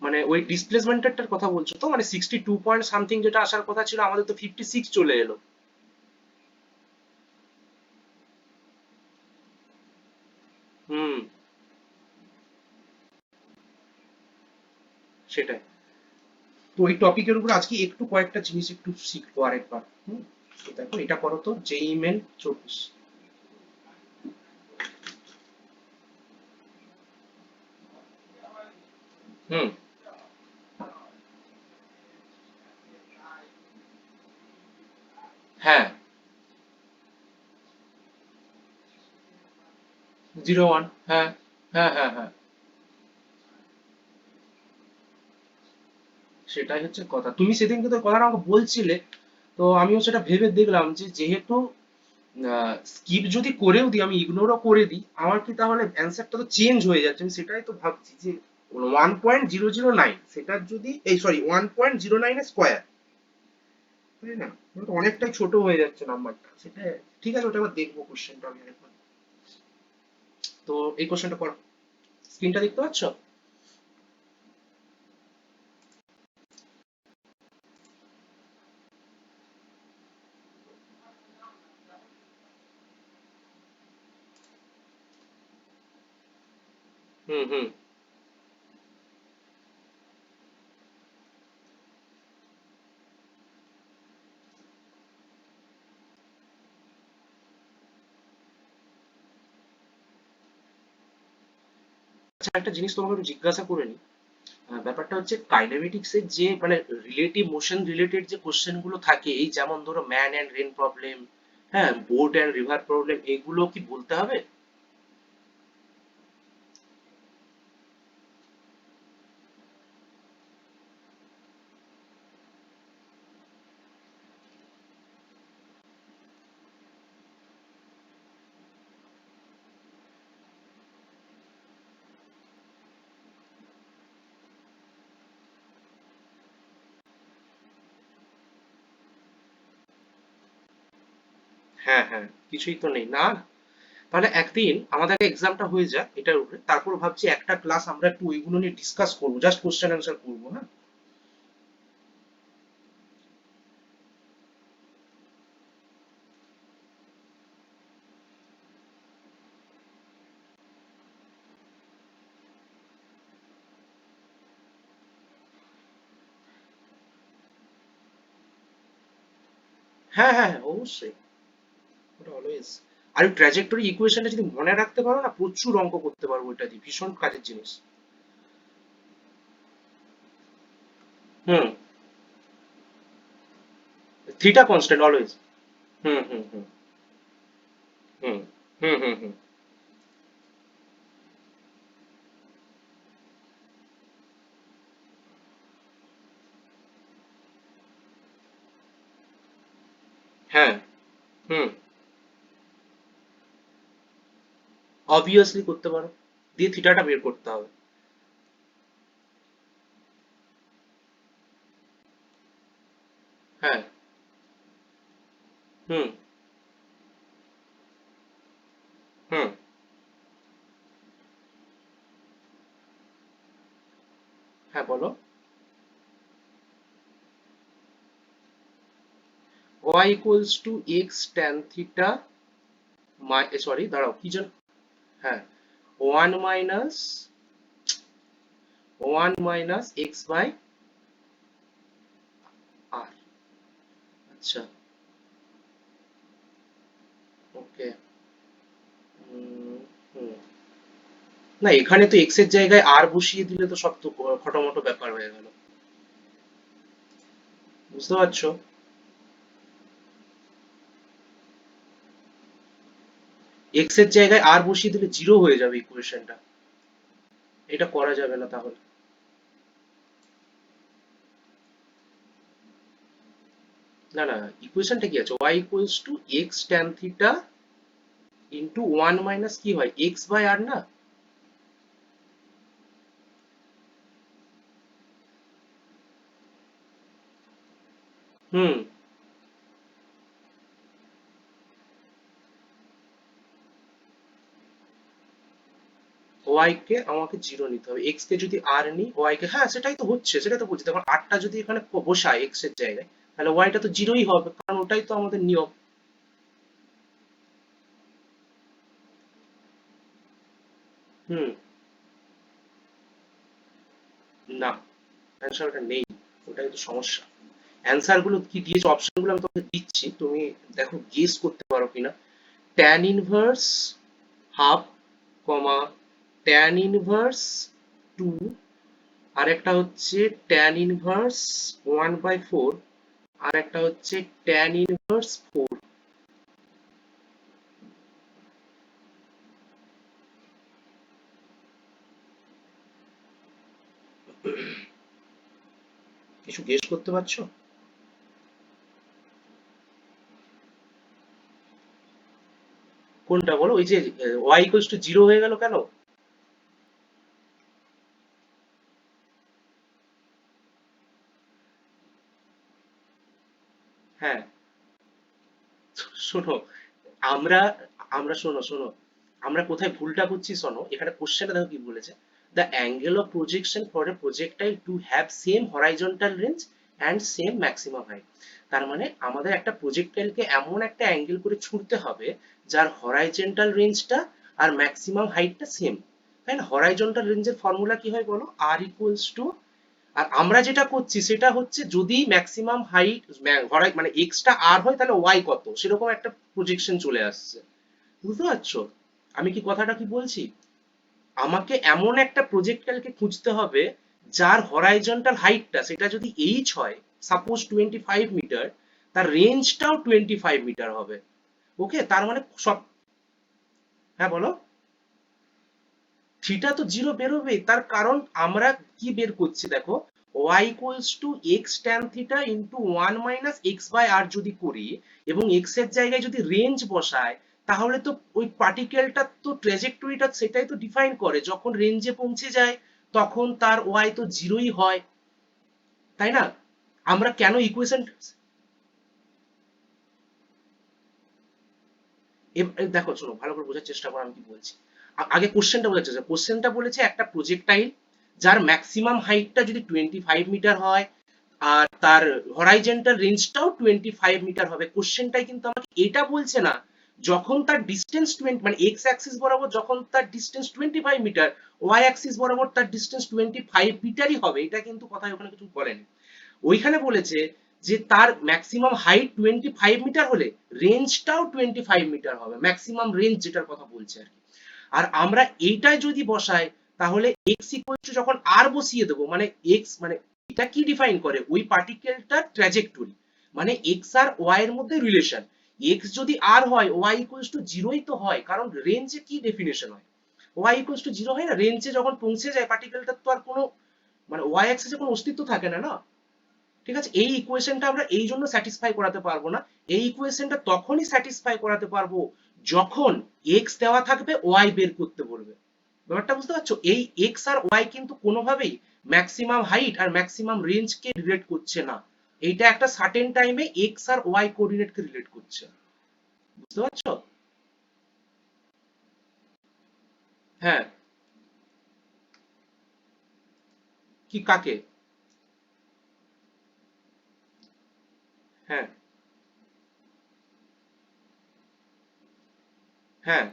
[SPEAKER 1] মানে ওই ডিসপ্লেসমেন্টেরটার কথা বলছো তো? মানে 62 পয়েন্ট সামথিং যেটা আসার কথা ছিল, আমাদের তো 56 চলে এলো। হুম, সেটাই। তো ওই টপিকের উপর আজকে একটু কয়েকটা জিনিস একটু শিখবো আরেকবার। হুম, তো দেখো এটা করো তো, জেই মেন 24। হুম, হ্যাঁ, 01, হ্যাঁ হ্যাঁ হ্যাঁ হ্যাঁ, সেটাই হচ্ছে কথা। তুমি সেদিনকে তো কথাটা আমাকে বলছিলে, তো আমিও সেটা ভেবে দেখলাম যে যেহেতু স্কিপ যদি করেও দিই, আমি ইগনোরও করে দিই, আমার কি তাহলে অ্যান্সারটা তো চেঞ্জ হয়ে যাচ্ছে? আমি সেটাই তো ভাবছি যে 1.009 সেটার যদি, এই সরি, 1.09 স্কোয়ার, তাই না? এটা তো অনেকটাই ছোট হয়ে যাচ্ছে নাম্বারটা, সেটা ঠিক আছে। ওটা আবার দেখবো কোশ্চেনটা আমি আরেকবার। তো এই কোশ্চেনটা করো, স্ক্রিনটা দেখতে পাচ্ছ? হুম হুম। আচ্ছা, একটা জিনিস তোমাকে একটু জিজ্ঞাসা করে নিই। ব্যাপারটা হচ্ছে কাইনেমেটিক্স এর যে মানে রিলেটিভ মোশন রিলেটেড যে কোশ্চেন গুলো থাকে, এই যেমন ধরো ম্যান অ্যান্ড রেন প্রবলেম, হ্যাঁ, বোট অ্যান্ড রিভার প্রবলেম, এগুলো কি বলতে হবে? হ্যাঁ হ্যাঁ, কিছুই তো নেই না। তাহলে একদিন আমাদের এক্সামটা হয়ে যাক এটার উপরে, তারপর ভাবছি একটা ক্লাস আমরা একটু ওইগুলো নিয়ে ডিসকাস করবো, জাস্ট কোশ্চেন অ্যান্সার করবো, হ্যাঁ? হ্যাঁ হ্যাঁ হ্যাঁ, অবশ্যই, ওটা অলওয়েজ। আর ওই ট্র্যাজেক্টরি ইকুয়েশনটা যদি মনে রাখতে পারো না, প্রচুর অঙ্ক করতে পারবো, এটা দিয়ে ভীষণ কাজের জিনিস। হুম, থিটা কনস্ট্যান্ট অলওয়েজ। হুম hmm hmm hmm hmm hmm হুম, হ্যাঁ, হুম, অবভিয়াসলি করতে পারো, দিয়ে থিটাটা বের করতে হবে। হ্যাঁ, হুম, হুম, হ্যাঁ বলো। y equals to x tan theta, sorry দাঁড়াও কি যেন, হ্যাঁ, ওয়ান মাইনাস এক্স বাই আর। আচ্ছা, ওকে। হুম, না এখানে তো এক্স এর জায়গায় আর বসিয়ে দিলে তো সব তো খটোমটো ব্যাপার হয়ে গেল, বুঝতে পারছো? এক্স এর জায়গায় আর বসিয়ে দিলে জিরো হয়ে যাবে ইকুয়েশনটা, এটা করা যাবে না তাহলে। না না, ইকুয়েশনটা কি আছে, y equals to x tan theta into one minus কি হয় এক্স বাই আর না। হুম, y কে আমাকে জিরো নিতে হবে, x কে যদি আর নিই y কে, হ্যাঁ সেটাই তো হচ্ছে, সেটাই তো বলছি, দেখো আরটা যদি এখানে বসাই x এর জায়গায়, তাহলে y টা তো জিরোই হবে, কারণ ওটাই তো আমাদের নিয়ম। হুম, না, অ্যান্সার ওটা নেই, ওটাই তো সমস্যা। অ্যান্সার গুলো কি দিয়েছে, অপশন গুলো আমি তোমাকে দিচ্ছি, তুমি দেখো গেস করতে পারো কিনা। Tan inverse half, comma tan inverse two, আর একটা হচ্ছে tan inverse one by four, আর একটা হচ্ছে ট্যান ইনভার্স ফোর। কিছু গেস করতে পারছো? কোনটা বলো, ওই যে y ইকুয়ালস টু জিরো হয়ে গেল কেন? হ্যাঁ, শোনো, আমরা আমরা শোনো শোনো, আমরা কোথায় ভুলটা করছি শোনো, এখানে কোশ্চেনটা দেখো কি বলেছে, the angle of projection for a projectile to have same horizontal range and same maximum height. তার মানে আমাদের একটা প্রজেক্টাইলকে এমন একটা অ্যাঙ্গেল করে ছুঁড়তে হবে যার হরাইজন্টাল রেঞ্জটা আর ম্যাক্সিমাম হাইটটা সেম, তাই না? হরাইজন্টাল রেঞ্জের ফর্মুলা কি হয় বলো, আর ইকুয়ালস টু, আর আমরা যেটা করছি সেটা হচ্ছে যদি ম্যাক্সিমাম হাইট মানে এক্সটা আর হয় তাহলে ওয়াই কত, সেরকম একটা প্রজেকশন চলে আসছে, বুঝতে পারছো আমি কি কথাটা কি বলছি? আমাকে এমন একটা প্রজেক্টাইলকে খুঁজতে হবে যার হরাইজন্টাল হাইটটা সেটা যদি এইচ হয়, সাপোজ 25 মিটার, তার রেঞ্জটাও 25 মিটার হবে। ওকে, তার মানে সব, হ্যাঁ বলো। থিটা তো জিরো বেরোবে, তার কারণ আমরা কি বের করছি দেখো, y equals to x tan theta into one minus x by R যদি করি, এবং এক্স এর জায়গায় যদি রেঞ্জ বসায়, তাহলে তো ওই পার্টিকেলটা তো ট্র্যাজেক্টরিটা সেটাই তো ডিফাইন করে, যখন রেঞ্জে পৌঁছে যায় তখন তার y তো জিরোই হয়, তাই না? আমরা কেন ইকুয়েশন, দেখো শোনো ভালো করে বোঝার চেষ্টা করো আমি কি বলছি। আগে কোশ্চেনটা বোঝার চেষ্টা, কোশ্চেনটা বলেছে একটা প্রজেক্টাইল যার ম্যাক্সিমাম হাইটটা যদি 25 মিটার হয় আর তার হরাইজন্টাল রেঞ্জটাও 25 মিটার হবে, কোশ্চেনটাই কিন্তু আমাকে এটা বলছে না যখন তার ডিস্টেন্স 20, মানে এক্স অ্যাক্সিস বরাবর যখন তার ডিস্টেন্স 25 মিটার, ওয়াই অ্যাক্সিস বরাবর তার ডিস্টেন্স 25 মিটারই হবে, এটা কিন্তু কথা ওখানে কিছু বলেনি। ওইখানে বলেছে যে তার ম্যাক্সিমাম হাইট 25 মিটার হলে রেঞ্জটাও 25 মিটার হবে, ম্যাক্সিমাম রেঞ্জ যেটার কথা বলছে আর কি। আর আমরা এইটাই যদি বসাই, তাহলে এক্স ইকুয়াল টু যখন আর বসিয়ে দেবো, মানে এক্স মানে এটা কি ডিফাইন করে, ওই পার্টিকেলটার ট্র্যাজেক্টরি, মানে এক্স আর ওয়াই এর মধ্যে রিলেশন। এক্স যদি আর হয় ওয়াই ইকুয়াল টু জিরোই তো হয়, কারণ রেঞ্জে কি ডেফিনেশন হয়, ওয়াই ইকুয়াল টু জিরো হয় না, রেঞ্জে যখন পৌঁছে যায় পার্টিকেলটার তো আর কোনো, মানে ওয়াই অ্যাক্সিসে কোনো অস্তিত্ব থাকে না, না? ঠিক আছে, এই ইকুয়েশনটা আমরা এই জন্য স্যাটিসফাই করাতে পারবো না, এই ইকুয়েশনটা তখনই স্যাটিসফাই করাতে পারবো যখন এক্স দেওয়া থাকবে ওয়াই বের করতে বলবে। ব্যাপারটা বুঝতে পারছো, এই এক্স আর ওয়াই কিন্তু কোনোভাবেই ম্যাক্সিমাম হাইট আর ম্যাক্সিমাম রেঞ্জ কে রিলেট করছে না, এইটা একটা সার্টেন টাইমে এক্স আর ওয়াই কোঅর্ডিনেট কে রিলেট করছে, বুঝতে পারছো? হ্যাঁ, কি কাকে? হ্যাঁ, হ্যাঁ,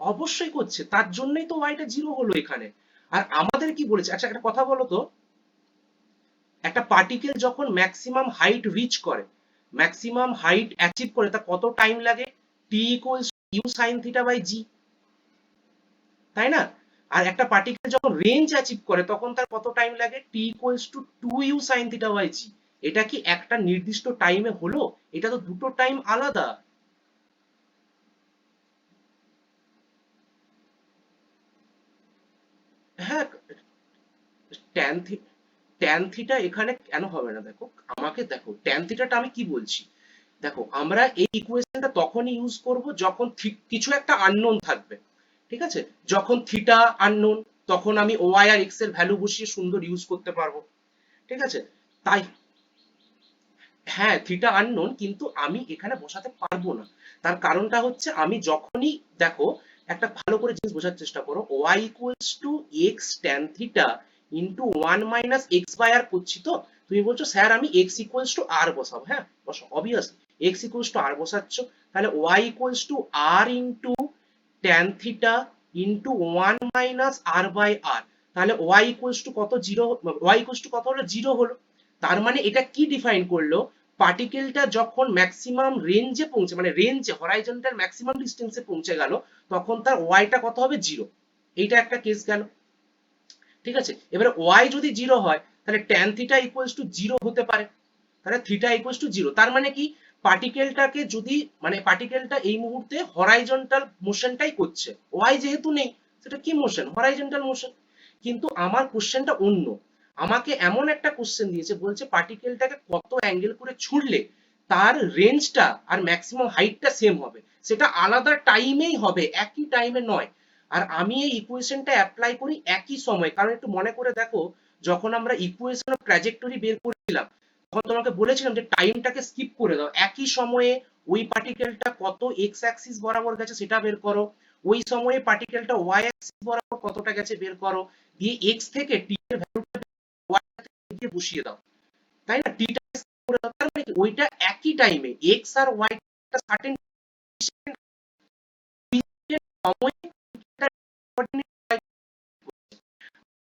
[SPEAKER 1] অবশ্যই করছে, তার জন্যই তো ওয়াইটা জিরো হলো এখানে। আর আমাদের কি বলেছে, আচ্ছা একটা কথা বলো তো, একটা পার্টিকেল যখন ম্যাক্সিমাম হাইট রিচ করে, ম্যাক্সিমাম হাইট অ্যাচিভ করে, তা কত টাইম লাগে? T equals u sine theta by g, তাই না? আর একটা পার্টিকেল যখন রেঞ্জ অ্যাচিভ করে তখন তার কত টাইম লাগে? T equals to two u sine theta by g. এটা কি একটা নির্দিষ্ট টাইমে হলো? এটা তো দুটো টাইম আলাদা। হ্যাঁ, ট্যান ট্যান থিটা এখানে কেন হবে না? দেখো, আমাকে দেখো, ট্যান থিটাটা আমি কি বলছি, দেখো আমরা এই ইকুয়েশনটা তখনই ইউজ করব যখন কিছু একটা আননোন থাকবে, ঠিক আছে? যখন থিটা আননোন, তখন আমি ওয়াই আর এক্স এর ভ্যালু বসিয়ে সুন্দর ইউজ করতে পারবো, ঠিক আছে? তাই হ্যাঁ, থিটা আননোন, কিন্তু আমি এখানে বসাতে পারবো না। তার কারণটা হচ্ছে আমি যখনই, দেখো একটা ভালো করে জিনিস বোঝার চেষ্টা করো, y equals to x tan theta into one minus x by R করছি তো। তুমি বলছো স্যার আমি এক্স ইকুয়ালস টু আর বসাবো, হ্যাঁ বসো, obviously x equals to R বসাচ্ছ, তাহলে y equals to R into tan theta into one minus R by R, তাহলে y ইকুয়ালস টু কত? জিরো। y ইকুয়ালস টু কত হলো? জিরো হলো। তার মানে এটা কি ডিফাইন করলো? পার্টিকেলটা যখন ম্যাক্সিমাম রেঞ্জে পৌঁছে, মানে রেঞ্জে হরাইজন্টাল ম্যাক্সিমাম ডিস্টেন্সে পৌঁছে গেল, তখন তার ওয়াইটা কত হবে? জিরো। এইটা একটা কেস গেল, ঠিক আছে? এবারে ওয়াই যদি জিরো হয় তাহলে tan theta equals two zero হতে পারে, তাহলে থিটা ইকুয়ালস টু জিরো। তার মানে কি, পার্টিকেলটাকে যদি, মানে পার্টিকেলটা এই মুহূর্তে হরাইজন্টাল মোশনটাই করছে, ওয়াই যেহেতু নেই, সেটা কি মোশন? Horizontal motion. কিন্তু আমার কোশ্চেনটা অন্য, আমাকে এমন একটা কোশ্চেন দিয়েছে, বলছে পার্টিকেলটাকে কত অ্যাঙ্গেল করে ছুড়লে তার রেঞ্জটা আর ম্যাক্সিমাম হাইটটা সেম হবে, সেটা আলাদা টাইমেই হবে, একই টাইমে নয়। আর আমি এই ইকুয়েশনটা অ্যাপ্লাই করি একই সময়, কারণ একটু মনে করে দেখো, যখন আমরা ইকুয়েশন অফ ট্র্যাজেক্টরি বের করেছিলাম, তখন তোমাকে বলেছিলাম যে টাইমটাকে স্কিপ করে দাও, একই সময়ে ওই পার্টিকেলটা কত এক্স অ্যাক্সিস বরাবর গেছে সেটা বের করো, ওই সময়ে পার্টিকেলটা ওয়াই অ্যাক্সিস বরাবর কতটা গেছে বের করো, দিয়ে এক্স থেকে টি এর ভ্যালুটা ওয়াই দিয়ে বসিয়ে দাও, তাই না? টিটা করে দাও, তার মানে কি ওইটা একই টাইমে এক্স আর ওয়াই সার্টেন সময়ে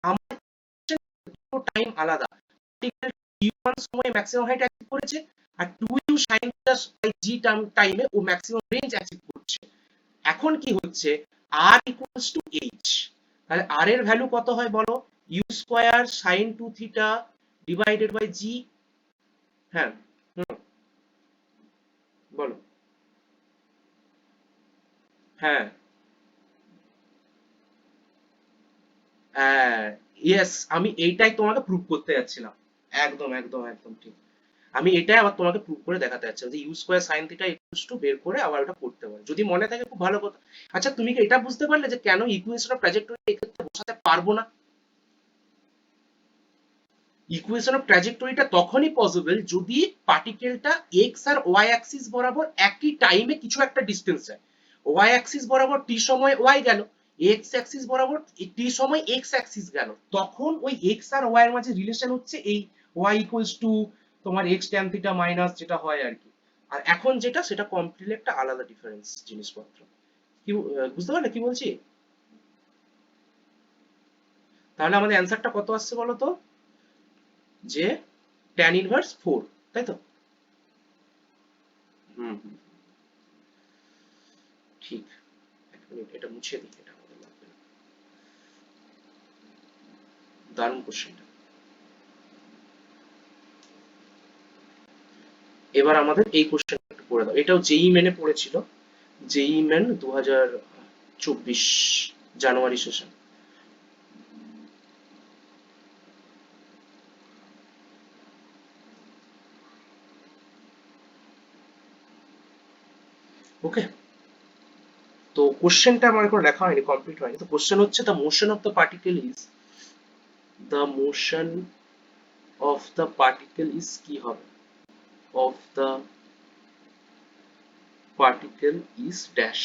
[SPEAKER 1] আমার টাইম আলাদা, পার্টিকেল টি1 সময়ে ম্যাক্সিমাম হাইট অ্যাচিভ করেছে, আর 2u sin জি টাইমে ও ম্যাক্সিমাম রেঞ্জ অ্যাচিভ করছে। এখন কি হচ্ছে, r ইকুয়ালস টু h, তাহলে r এর ভ্যালু কত হয় বলো? u স্কয়ার sin 2 থিটা ডিভাইডেড বাই জি। হ্যাঁ, হুম, বলো। হ্যাঁ, হ্যাঁ, ইয়েস, আমি এইটাই তোমাকে প্রুভ করতে যাচ্ছিলাম। একদম একদম একদম ঠিক। আমি এটাই আবার তোমাকে প্রুভ করে দেখাতে যাচ্ছিলাম যে u square sine theta equals to বের করে আবার ওটা করতে পারে, যদি মনে থাকে খুব ভালো কথা। আচ্ছা তুমি কি এটা বুঝতে পারলে যে কেন ইকুয়েশন অফ ট্র্যাজেক্টরি এক্ষেত্রে বসাতে পারবো না? ইকুয়েশন অফ ট্র্যাজেক্টরিটা তখনই পসিবল যদি পার্টিকেলটা এক্স আর ওয়াই অ্যাক্সিস বরাবর একই টাইমে কিছু একটা ডিস্টেন্স যায়। ওয়াই অ্যাক্সিস বরাবর টি সময় ওয়াই গেল, এক্স অ্যাক্সিস বরাবর টি সময় এক্স অ্যাক্সিস গেল, তখন ওই এক্স আর ওয়াই এর মাঝে রিলেশন হচ্ছে এই ওয়াই ইকুয়ালস টু তোমার এক্স ট্যান থিটা মাইনাস যেটা হয় আর কি। আর এখন যেটা, সেটা কমপ্লিটলি একটা আলাদা ডিফারেন্স জিনিসপত্র। কি বুঝতে পারলে কি বলছি? তাহলে আমাদের অ্যান্সারটা কত আসছে বলো তো? যে ট্যান ইনভার্স 4, তাই তো? হুম হুম, ঠিক। এক মিনিট, এটা মুছে দিই, এটা আমাদের লাগবে না। দারুণ কোশ্চেনটা। এবার আমাদের এই কোশ্চেনটা একটু করে দাও, এটাও জেই মেনে পড়েছিল, জেই মেন 2024 জানুয়ারি সেশন। ওকে, তো কোশ্চেনটা আমার এখন লেখা হয়নি, কমপ্লিট হয়নি। তো কোশ্চেন হচ্ছে, the motion of the particle is, the motion of the particle is কি হবে? Of the particle is dash.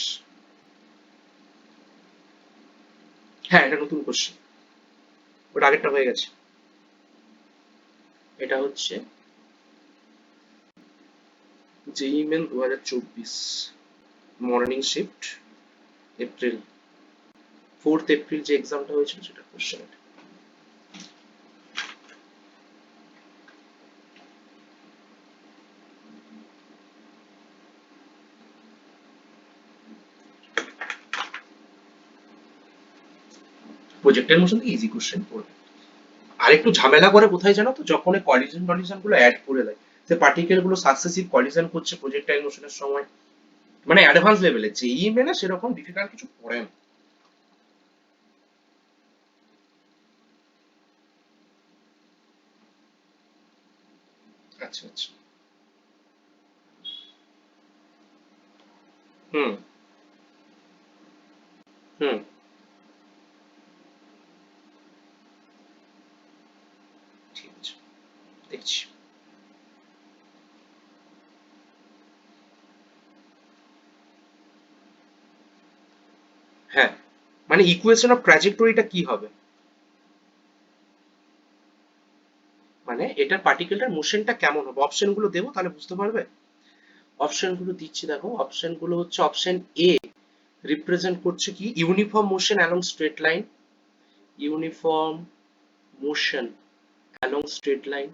[SPEAKER 1] হ্যাঁ, এটা নতুন কোশ্চেন, ওটা আগেরটা হয়ে গেছে। এটা হচ্ছে JEE Main 2024 morning shift, April 4th April যে এক্সামটা হয়েছিল সেটা কোশ্চেন। প্রজেক্টের মোশন থেকে ইজি কোশ্চেন পড়বে। আর একটু ঝামেলা করে কোথায় জানো তো, যখন এই কলিশন গুলো অ্যাড করে দেয়, সে পার্টিকেল গুলো সাকসেসিভ কলিশন করছে প্রজেক্টাইল মোশনের সময়, মানে অ্যাডভান্স লেভেলে যেই মেনে সেরকম ডিফিকাল্ট কিছু পড়ে না। আচ্ছা আচ্ছা। হুম হুম। ঠিক আছে, দেখছি। হ্যাঁ, মানে ইকুয়েশন অফ ট্র্যাজেক্টরিটা কি হবে, মানে এটার পার্টিকেলটার মোশনটা কেমন হবে, অপশন গুলো দেবো তাহলে বুঝতে পারবে। অপশন গুলো দিচ্ছি দেখো, অপশন গুলো হচ্ছে অপশন এ রিপ্রেজেন্ট করছে কি uniform motion along straight line, uniform motion along straight line,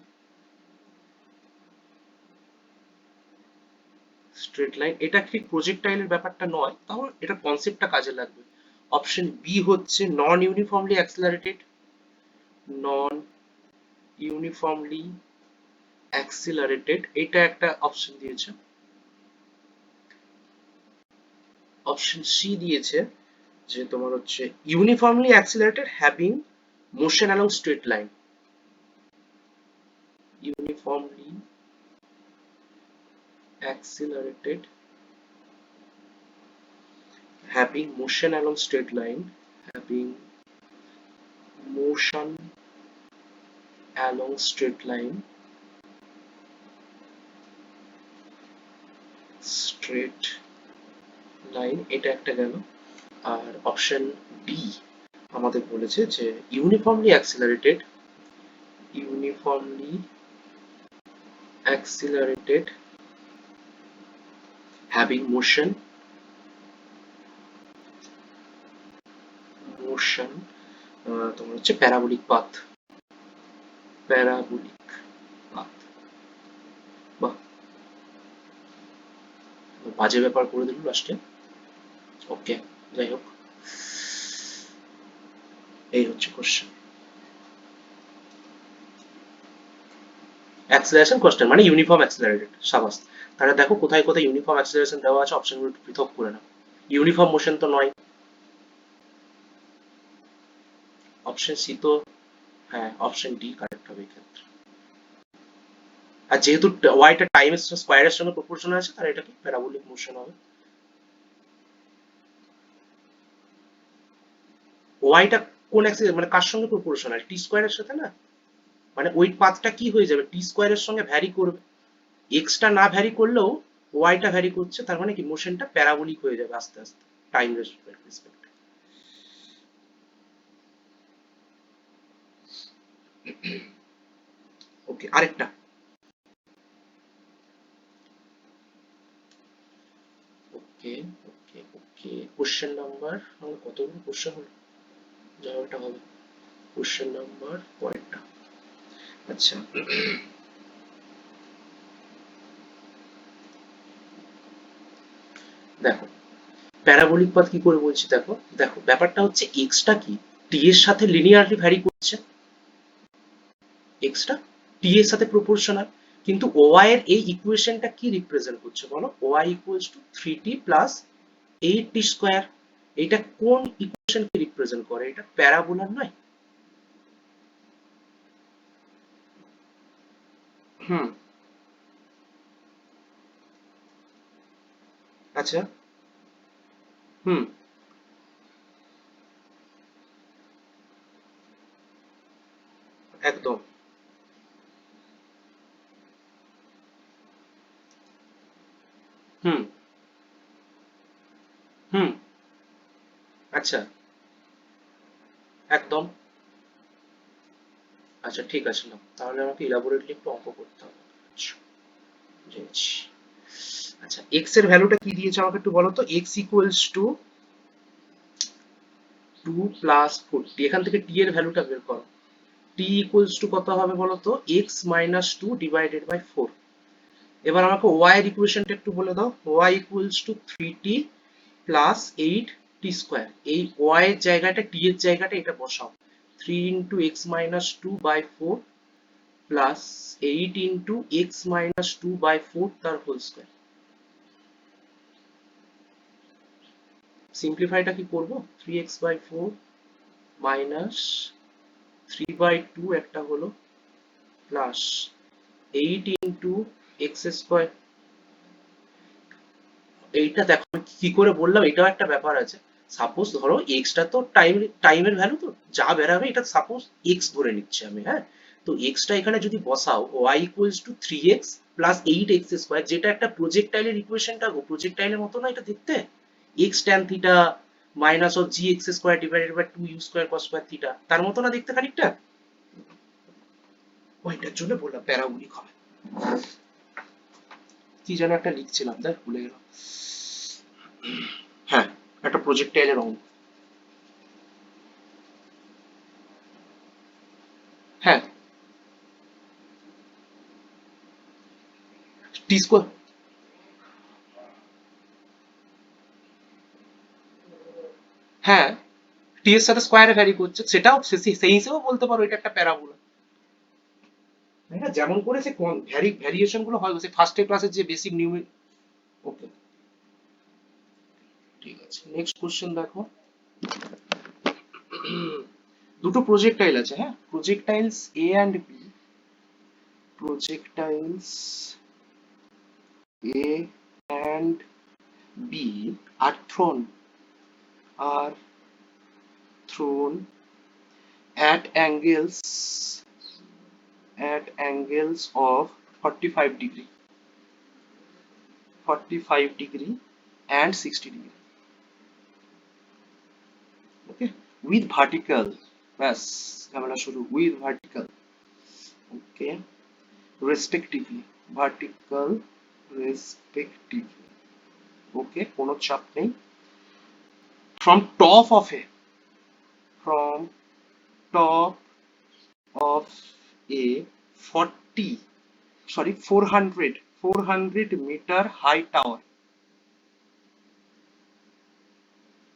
[SPEAKER 1] straight line এটা ঠিক প্রজেক্টাইলের ব্যাপারটা নয়, তাও এটা কনসেপ্টটা কাজে লাগবে। অপশন বি হচ্ছে নন ইউনিফর্মলি অ্যাক্সিলারেটেড, নন ইউনিফর্মলি অ্যাক্সিলারেটেড, এটা একটা অপশন দিয়েছে। অপশন সি দিয়েছে যে তোমার হচ্ছে uniformly accelerated having motion along straight line, uniformly accelerated having motion along straight line, having motion along straight line, straight line এটা একটা গেল। আর অপশন ডি আমাদের বলেছে যে uniformly accelerated, uniformly accelerated having motion, motion তোমার হচ্ছে প্যারাবোলিক পাথ, প্যারাবোলিক পাথ। বাহ, বাজে ব্যাপার করে দিল লাস্টে। ওকে, যাই হোক, এই হচ্ছে কোশ্চেন। অ্যাক্সিলারেশন কনস্ট্যান্ট মানে ইউনিফর্ম অ্যাক্সিলারেটেড, সাবাস। তাহলে দেখো কোথায় কোথায় ইউনিফর্ম অ্যাক্সিলারেশন দেওয়া আছে, অপশনগুলো একটু পৃথক করে নাও। ইউনিফর্ম মোশন তো নয়, অপশন সি তো, হ্যাঁ অপশন ডি কারেক্ট হবে এক্ষেত্রে। আর যেহেতু ওয়াইটা টাইমের স্কোয়ারের সঙ্গে প্রপোর্শনাল আছে, তাহলে এটা কি প্যারাবোলিক মোশন হবে। ওয়াইটা কোন অ্যাক্সিস মানে কার সঙ্গে প্রপোর্শনাল, টি স্কোয়ারের সাথে না, মানে ওই পাথটা কি হয়ে যাবে টি স্কোয়ারের সঙ্গে ভ্যারি করবে, এক্সটা না ভ্যারি করলেও ওয়াইটা ভ্যারি করছে, তার মানে কি মোশনটা প্যারাবোলিক হয়ে যাবে আস্তে আস্তে টাইম রেসপেক্ট। ওকে, আরেকটা। ওকে ওকে ওকে, কোশ্চেন নাম্বার আমাদের কতগুলো কোশ্চেন হলো, যা ওটা হবে কোশ্চেন নাম্বার পরেরটা। আচ্ছা, দেখো প্যারাবোলিক পাথ কি করে বলছি, দেখো দেখো ব্যাপারটা হচ্ছে এক্সটা কি টি এর সাথে লিনিয়ারলি ভ্যারি করছে, এক্সটা টি এর সাথে প্রপোর্শনাল, কিন্তু ওয়াই এর এই ইকুয়েশনটা কি রিপ্রেজেন্ট করছে বলো, y equals to 3t plus 8t square, এটা কোন ইকুয়েশনকে রিপ্রেজেন্ট করে, এটা প্যারাবোলার নয়। হুম। আচ্ছা। হুম। একদম। হুম হুম। আচ্ছা। একদম। আচ্ছা ঠিক আছে, না তাহলে আমাকে ইলাবোরেটলি একটু অঙ্ক করতে হবে। আচ্ছা, বুঝেছি। আচ্ছা, এক্স এর ভ্যালুটা কি দিয়েছে আমাকে একটু বলো তো। এক্স ইকুয়ালস টু 2 প্লাস 40, এখান থেকে টি এর ভ্যালুটা বের করো। টি ইকুয়ালস টু কত হবে বলো তো, এক্স মাইনাস 2 ডিভাইডেড বাই 4। এবার আমাকে ওয়াই এর ইকুয়েশনটা একটু বলে দাও। Y equals to 3t plus 8t square. এই ওয়াই এর জায়গাটা টি এর জায়গাটা এটা বসাও। 3 into x minus 2 by 4 plus 8 into x minus 2 by 4 তার হোল স্কোয়ার। সিম্পলিফাইটা কি করবো, 3x বাই 4 মাইনাস 3 বাই 2 একটা হলো প্লাস 8 ইন্টু এক্স স্কোয়ার। এইটা দেখো আমি কি করে বললাম, এটাও একটা ব্যাপার আছে। সাপোজ ধরো এক্সটা তো টাইমের ভ্যালু, তো যা বেরাবে এটা সাপোজ এক্স ধরে নিচ্ছি আমি, হ্যাঁ। তো এক্সটা এখানে যদি বসাও, y equals to 3x plus 8x square, যেটা একটা প্রজেক্টাইলের ইকুয়েশনটা গো, প্রজেক্টাইলের মতো না এটা দেখতে। X tan theta minus of g x square divided by 2 u square cos square theta, তার মতো না দেখতে খানিকটা। ওইটার জন্য বললাম প্যারাবোলিক হবে। কি যেন একটা লিখছিলাম, দেখ ভুলে গেলাম। হ্যাঁ, একটা প্রজেক্টাইলের অঙ্ক। হ্যাঁ, টি স্কোয়ার। হ্যাঁ, টি এর সাথে স্কোয়ারে ভ্যারি করছে, সেটাও সেই হিসেবেও বলতে পারো এটা একটা প্যারাবোলা। তাই না, যেমন করে সে ভ্যারিয়েশন গুলো হয়, সে ফার্স্ট ক্লাসের যে বেসিক নিউমেরিক। ওকে, ঠিক আছে, নেক্সট কোশ্চেন দেখো। দুটো প্রজেক্টাইল আছে, হ্যাঁ, projectiles A and B. Projectiles A and B আর are thrown at angles of 45 degree, 45 degree and 60 degree. Okay, with vertical, bas ঝামেলা শুরু, with vertical, okay, respectively, vertical respectively, okay, কোনো চাপ নেই। from top of a from top of a 40, sorry, 400 meter high tower.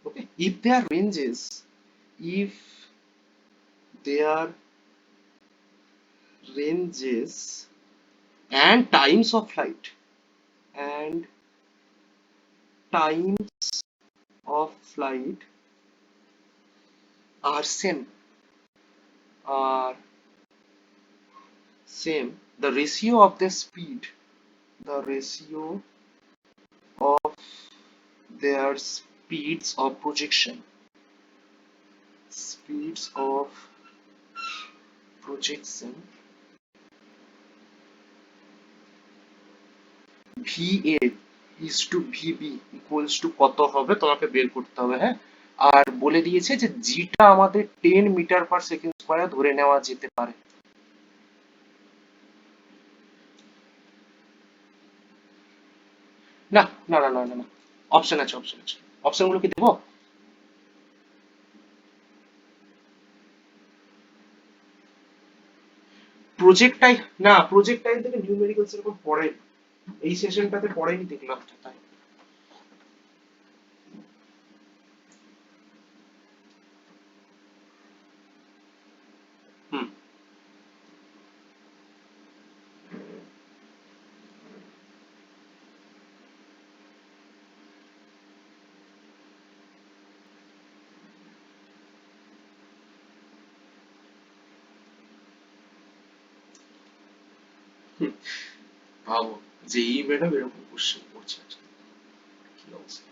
[SPEAKER 1] Okay, if their ranges and times of flight and times of flight are are same, the ratio of their speeds of projection VA is to VB equals to কত হবে তোমাকে বের করতে হবে, হ্যাঁ। আর বলে দিয়েছে যে জিটা আমাদের 10 মিটার পার সেকেন্ড স্কয়ার ধরে নেওয়া যেতে পারে। না না না না না না, অপশন আছে, অপশনগুলো কি দেবো? প্রজেক্টাইল, না প্রজেক্টাইল থেকে নিউমেরিক্যাল সেরকম পড়ে, এই সেশনটাতে পড়েনি দেখলাম তাই। হুম, ভাবো যে এই ম্যাডাম এরকম কোশ্চেন করছে আজকে, কি অবস্থা।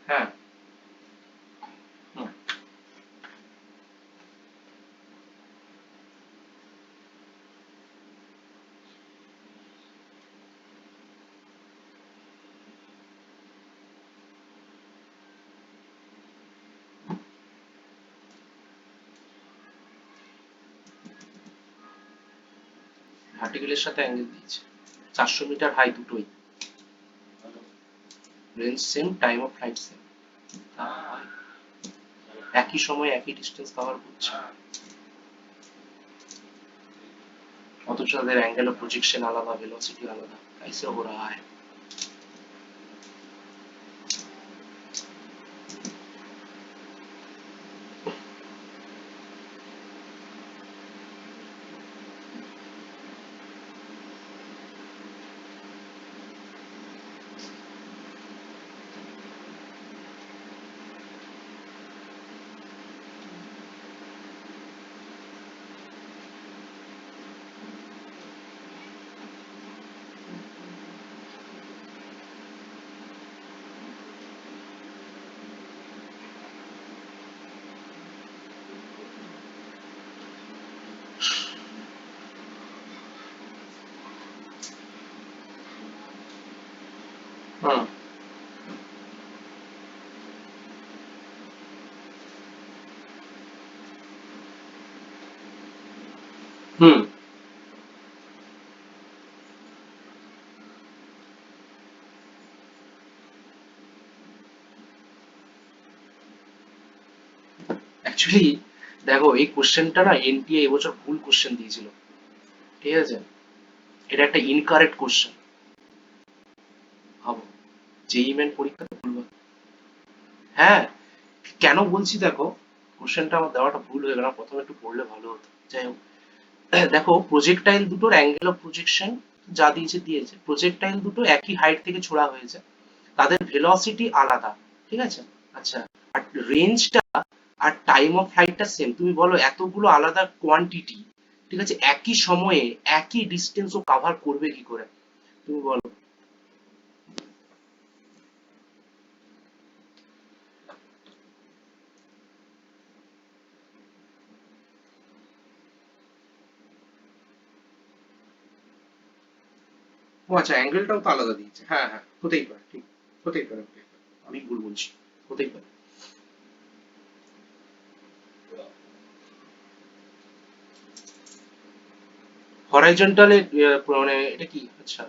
[SPEAKER 1] হ্যাঁ, হুম, ভার্টিক্যালের সাথে অ্যাঙ্গেল দিয়েছে 400 মিটার হাই দুটোই, range same, time of flight same, একই সময় একই ডিস্টেন্স কভার করছে, অথচ তাদের অ্যাঙ্গেল অফ প্রজেকশন আলাদা, ভেলোসিটি আলাদা। कैसे हो रहा है? হুম হুম অ্যাকচুয়ালি দেখো এই কোশ্চেনটা না এনটিএ এবছর ভুল কোশ্চেন দিয়েছিল, ঠিক আছে? এটা একটা ইনকারেক্ট কোশ্চেন, ভাবো, জেই মেন পরীক্ষাতে ভুল। হ্যাঁ, কেন বলছি দেখো, কোশ্চেনটা আমার দেওয়াটা ভুল হয়ে গেল, প্রথমে একটু পড়লে ভালো হতো। যাই হোক, দেখো প্রজেক্টাইল দুটোর অ্যাঙ্গেল অফ প্রজেকশন যা দিয়েছে দিয়েছে, প্রজেক্টাইল দুটো একই হাইট থেকে ছোড়া হয়েছে, তাদের ভেলোসিটি আলাদা, ঠিক আছে? আচ্ছা, আর রেঞ্জটা আর টাইম অফ ফ্লাইটটা সেম। তুমি বলো এতগুলো আলাদা কোয়ান্টিটি, ঠিক আছে, একই সময়ে একই ডিস্টেন্স ও কভার করবে কি করে, তুমি বলো। ও আচ্ছা, অ্যাঙ্গেলটাও তো আলাদা দিয়েছে, হ্যাঁ হ্যাঁ, হতেই পারে, ঠিক, হতেই পারে, আমি ভুল বলছি, হতেই পারে। হরাইজন্টালে মানে এটা কি, আচ্ছা,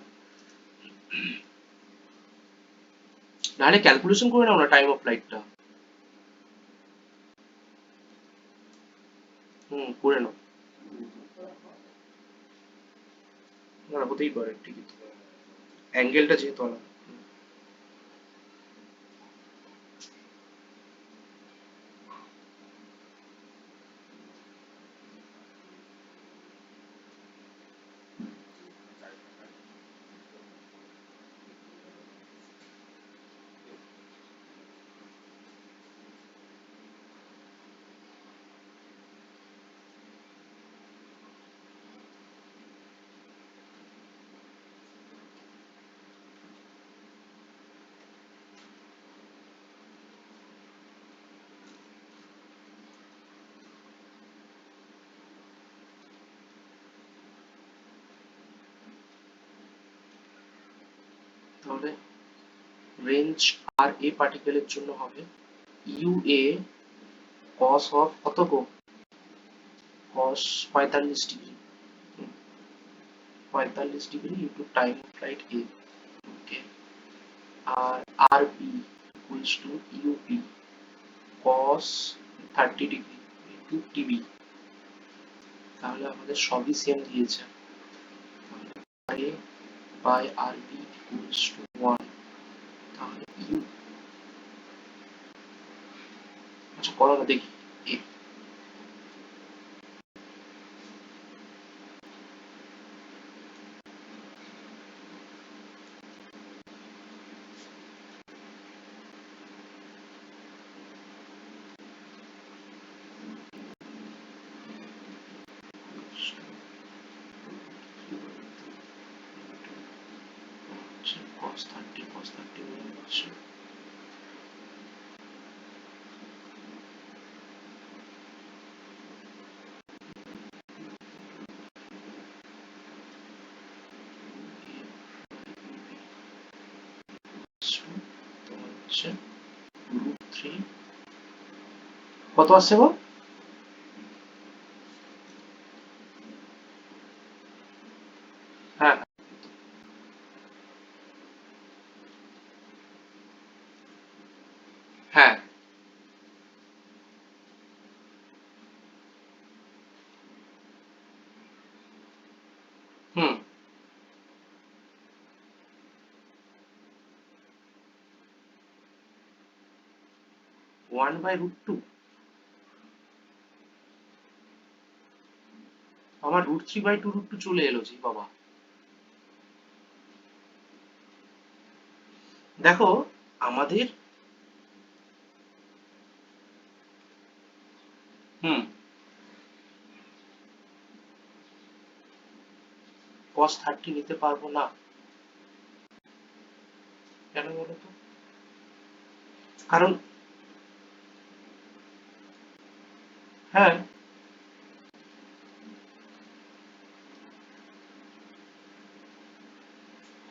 [SPEAKER 1] নাহলে ক্যালকুলেশন করে নাও না টাইম অফ ফ্লাইটটা। করে নাও, না হতেই পারে, ঠিকই তো, অ্যাঙ্গেলটা যেহেতু আলাদা। তাহলে রেঞ্জ আর এ পার্টিকেলের জন্য হবে ইউ এ কস অফ কত গো, cos 45 degree, 45 degree into time of flight A, okay, আর R B equals to u B cos 30 degree into t B. তাহলে আমাদের সবই সেম দিয়েছে, তাহলে A by R B equals to 1, তাহলে ইউ, আচ্ছা করো না দেখি, এ cos 30, cos 30 হচ্ছে তোমার হচ্ছে √3, কত আসছে গো, 1/√2, আমার √3/2√2 চলে এলো জি বাবা। দেখো আমাদের হুম cos 30 নিতে পারবো না, কেন বলো তো? কারণ হ্যাঁ,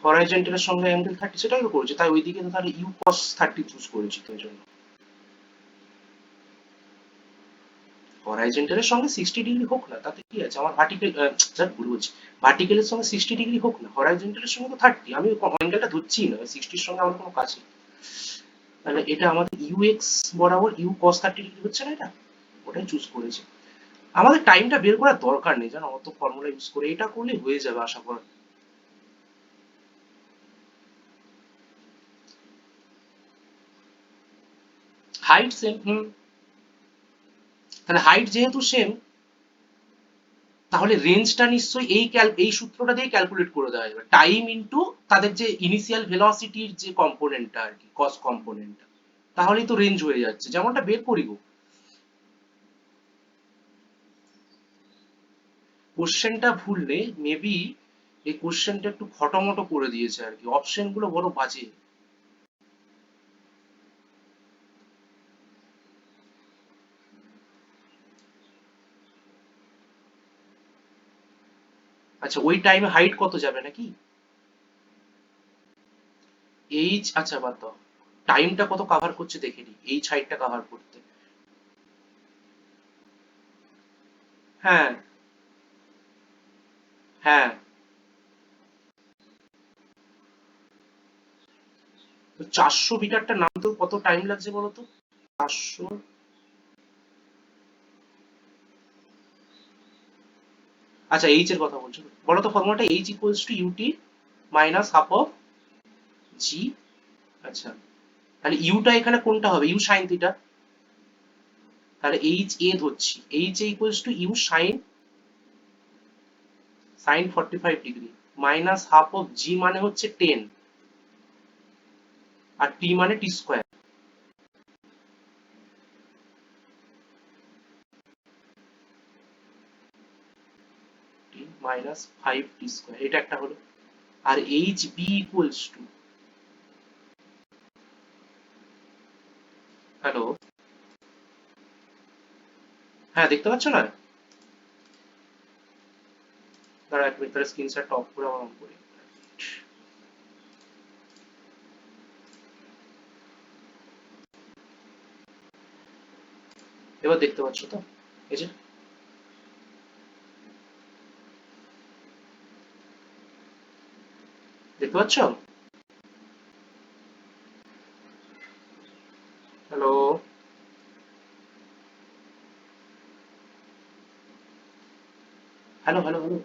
[SPEAKER 1] হরাইজন্টালের সঙ্গে অ্যাঙ্গেল 30 সেটাই তো করেছি, তাই ওইদিকে তো তাহলে ইউ cos 30 চুজ করেছি তো, এই জন্য হরাইজন্টালের সঙ্গে 60 ডিগ্রি হোক না, তাতে কি আছে, আমার ভার্টিক্যাল স্যার ভুল বলছি, ভার্টিক্যালের সঙ্গে 60 ডিগ্রি হোক না, হরাইজন্টালের সঙ্গে তো 30, আমি অ্যাঙ্গেলটা ধরছি না, 60-র সঙ্গে আমার কোনো কাজ নেই। তাহলে এটা আমাদের ইউ এক্স বরাবর ইউ cos 30 ডিগ্রি হচ্ছে না এটা, ওটাই চুজ করেছি। আমাদের টাইমটা বের করার দরকার নেই জানো, অত ফর্মুলা ইউজ করে এটা করলে হয়ে যাবে আশা করা। হাইট সেম, হুম, তাহলে হাইট যেহেতু সেম, তাহলে রেঞ্জটা নিশ্চয়ই এই সূত্রটা দিয়ে ক্যালকুলেট করে দেওয়া যাবে, টাইম ইনটু তাদের যে ইনিশিয়াল ভেলোসিটির যে কম্পোনেন্টটা আর কি, কস কম্পোনেন্টটা, তাহলেই তো রেঞ্জ হয়ে যাচ্ছে, যেমনটা বের করি গো। কোশ্চেনটা ভুল নেই, মেবি এই কোশ্চেনটা একটু খটোমটো করে দিয়েছে আর কি, অপশন গুলো বড় বাজে। আচ্ছা ওই টাইমে হাইট কত যাবে নাকি? এইচ, আচ্ছা বাদ দাও, টাইমটা কত কভার করছে দেখে নি, এইচ হাইটটা কভার করতে। হ্যাঁ, হ্যাঁ, তো 400 মিটারটা নামতেও কত টাইম লাগছে বলো তো? 400, আচ্ছা এইচ এর কথা বলছো, বলো তো ফর্মুলাটা, h equals to u t minus half of g. আচ্ছা, তাহলে ইউটা এখানে কোনটা হবে, ইউ সাইন থিটা, তাহলে এইচ এ ধরছি, h A equals to u sine, sine 45 degree minus half of g মানে হচ্ছে 10, আর টি মানে t square, t minus 5 t square, এটা একটা হলো। আর h B equals to, hello, হ্যাঁ দেখতে পাচ্ছ না? দাঁড়া এক মিনিট, তাহলে স্ক্রিনশট অফ করে আমার অন করি। এবার দেখতে পাচ্ছ তো, এই যে, দেখতে পাচ্ছ? Hello, hello, hello, hello,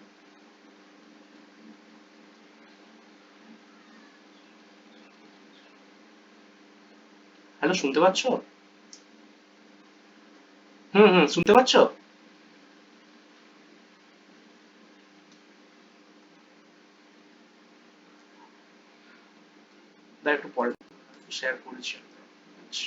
[SPEAKER 1] hello, শুনতে পাচ্ছ? হুম, হুম, শুনতে পাচ্ছ? দাঁড়া একটু পরে শেয়ার করেছি। আচ্ছা,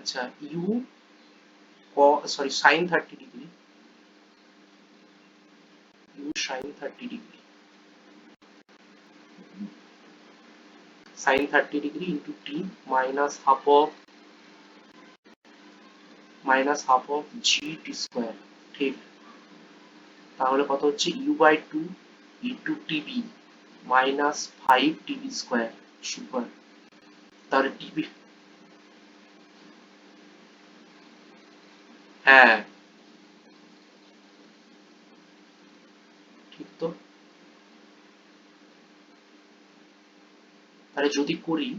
[SPEAKER 1] আচ্ছা u, sorry sine 30 degree, u sine 30 degree, sine 30 degree into t minus half of, g t square, ঠিক, তাহলে কত হচ্ছে u/2 into tb minus 5 tb square, super, তাহলে টিবি, হ্যাঁ ঠিক তো, তাহলে যদি করি,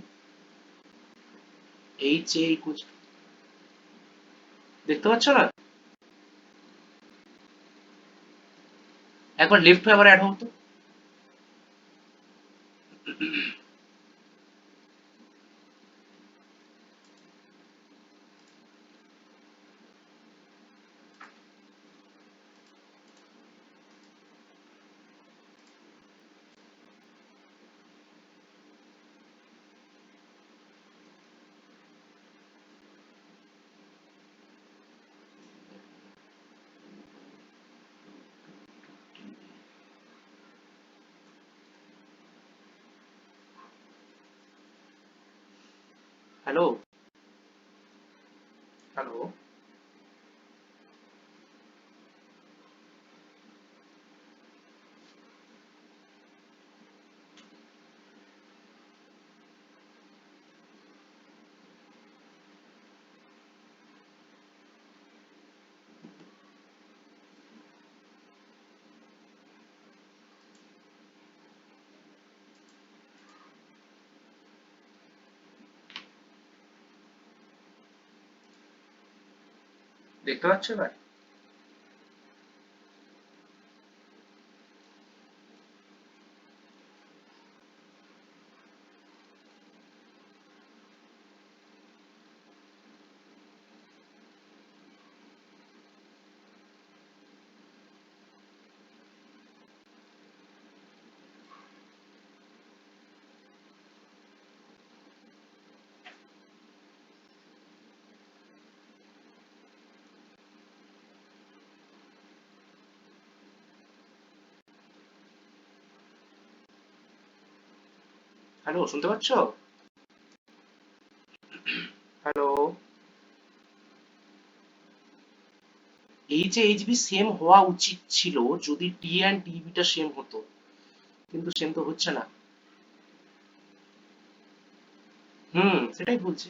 [SPEAKER 1] এইচ এ ইকুয়ালস, দেখতে পাচ্ছ না? একবার লেফট হয়ে আবার অ্যাড হও তো। Hello, hello. দেখতে পাচ্ছ এবার? হ্যালো, শুনতে পাচ্ছ? Hello. H a h b same হওয়া উচিত ছিল যদি টি অ্যান্ড টিবিটা সেম হতো, কিন্তু সেম তো হচ্ছে না। সেটাই বলছি।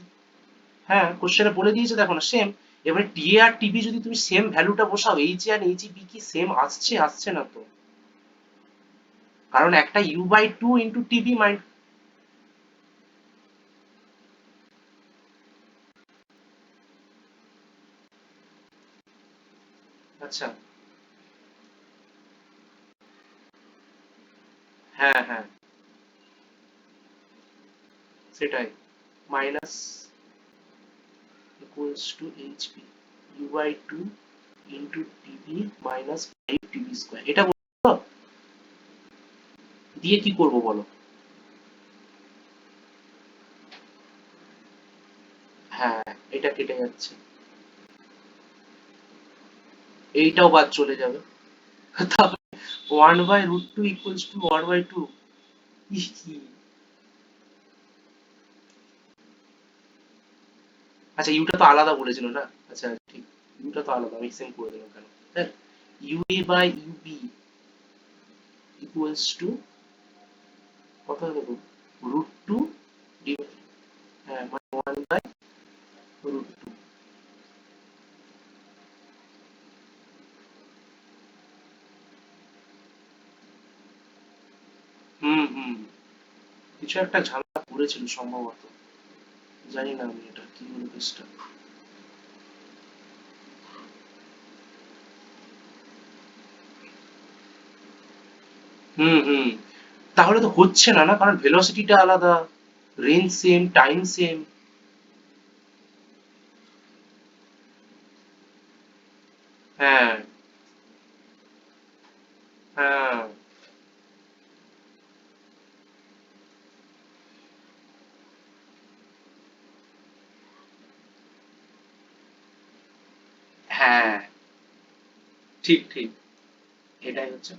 [SPEAKER 1] হ্যাঁ, কোশ্চেনে বলে দিয়েছে দেখো না, সেম। এবারে টি এ আর টিবি যদি তুমি সেম ভ্যালুটা বসাও, এইচ এ আর এইচ বি কি সেম আসছে? আসছে না তো। কারণ একটা u by two into tb মাইন, আচ্ছা, হ্যাঁ হ্যাঁ, সেটাই। Minus equals to h b u by two into tb minus five tb square, এটা বলতো। দিয়ে কি করব বলো? হ্যাঁ, এটা কেটে যাচ্ছে, এইটাও বাদ চলে যাবে। তাহলে one by root two equals to one by two. কি? আচ্ছা, ইউটা তো আলাদা বলেছিল না? আচ্ছা ঠিক, ইউটা তো আলাদা, আমি সেম করে দিলাম কেন? হ্যাঁ, u a by u b equals to কত দেবো? রুট টু, হ্যাঁ মানে one by root two. Hmm, কিছু একটা ঝামেলা করেছিল সম্ভবত, জানি না আমি এটা কি হলো কেসটা। হুম, তাহলে তো হচ্ছে না, না কারণ ভেলোসিটিটা আলাদা, রেঞ্জ সেম, টাইম সেম। হ্যাঁ হ্যাঁ হ্যাঁ, ঠিক ঠিক, এটাই হচ্ছে।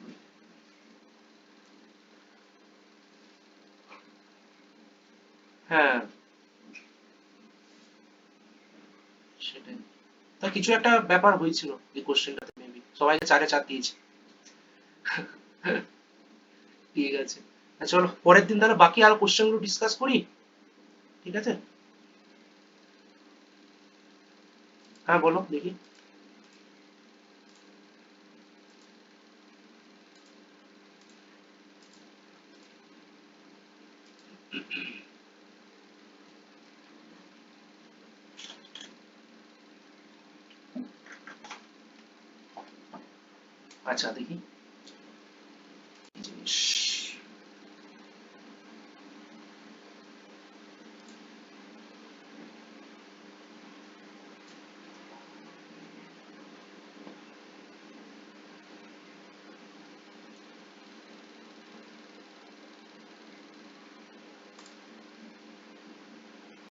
[SPEAKER 1] হ্যাঁ, সেটাই। তা কিছু একটা ব্যাপার হয়েছিল এই কোশ্চেনটাতে, মেবি সবাইকে চারে চার দিয়েছে। ঠিক আছে, চলো পরের দিন তাহলে বাকি আরো কোশ্চেন গুলো ডিসকাস করি। ঠিক আছে। হ্যাঁ বলো দেখি। আচ্ছা দেখি কি জিনিস।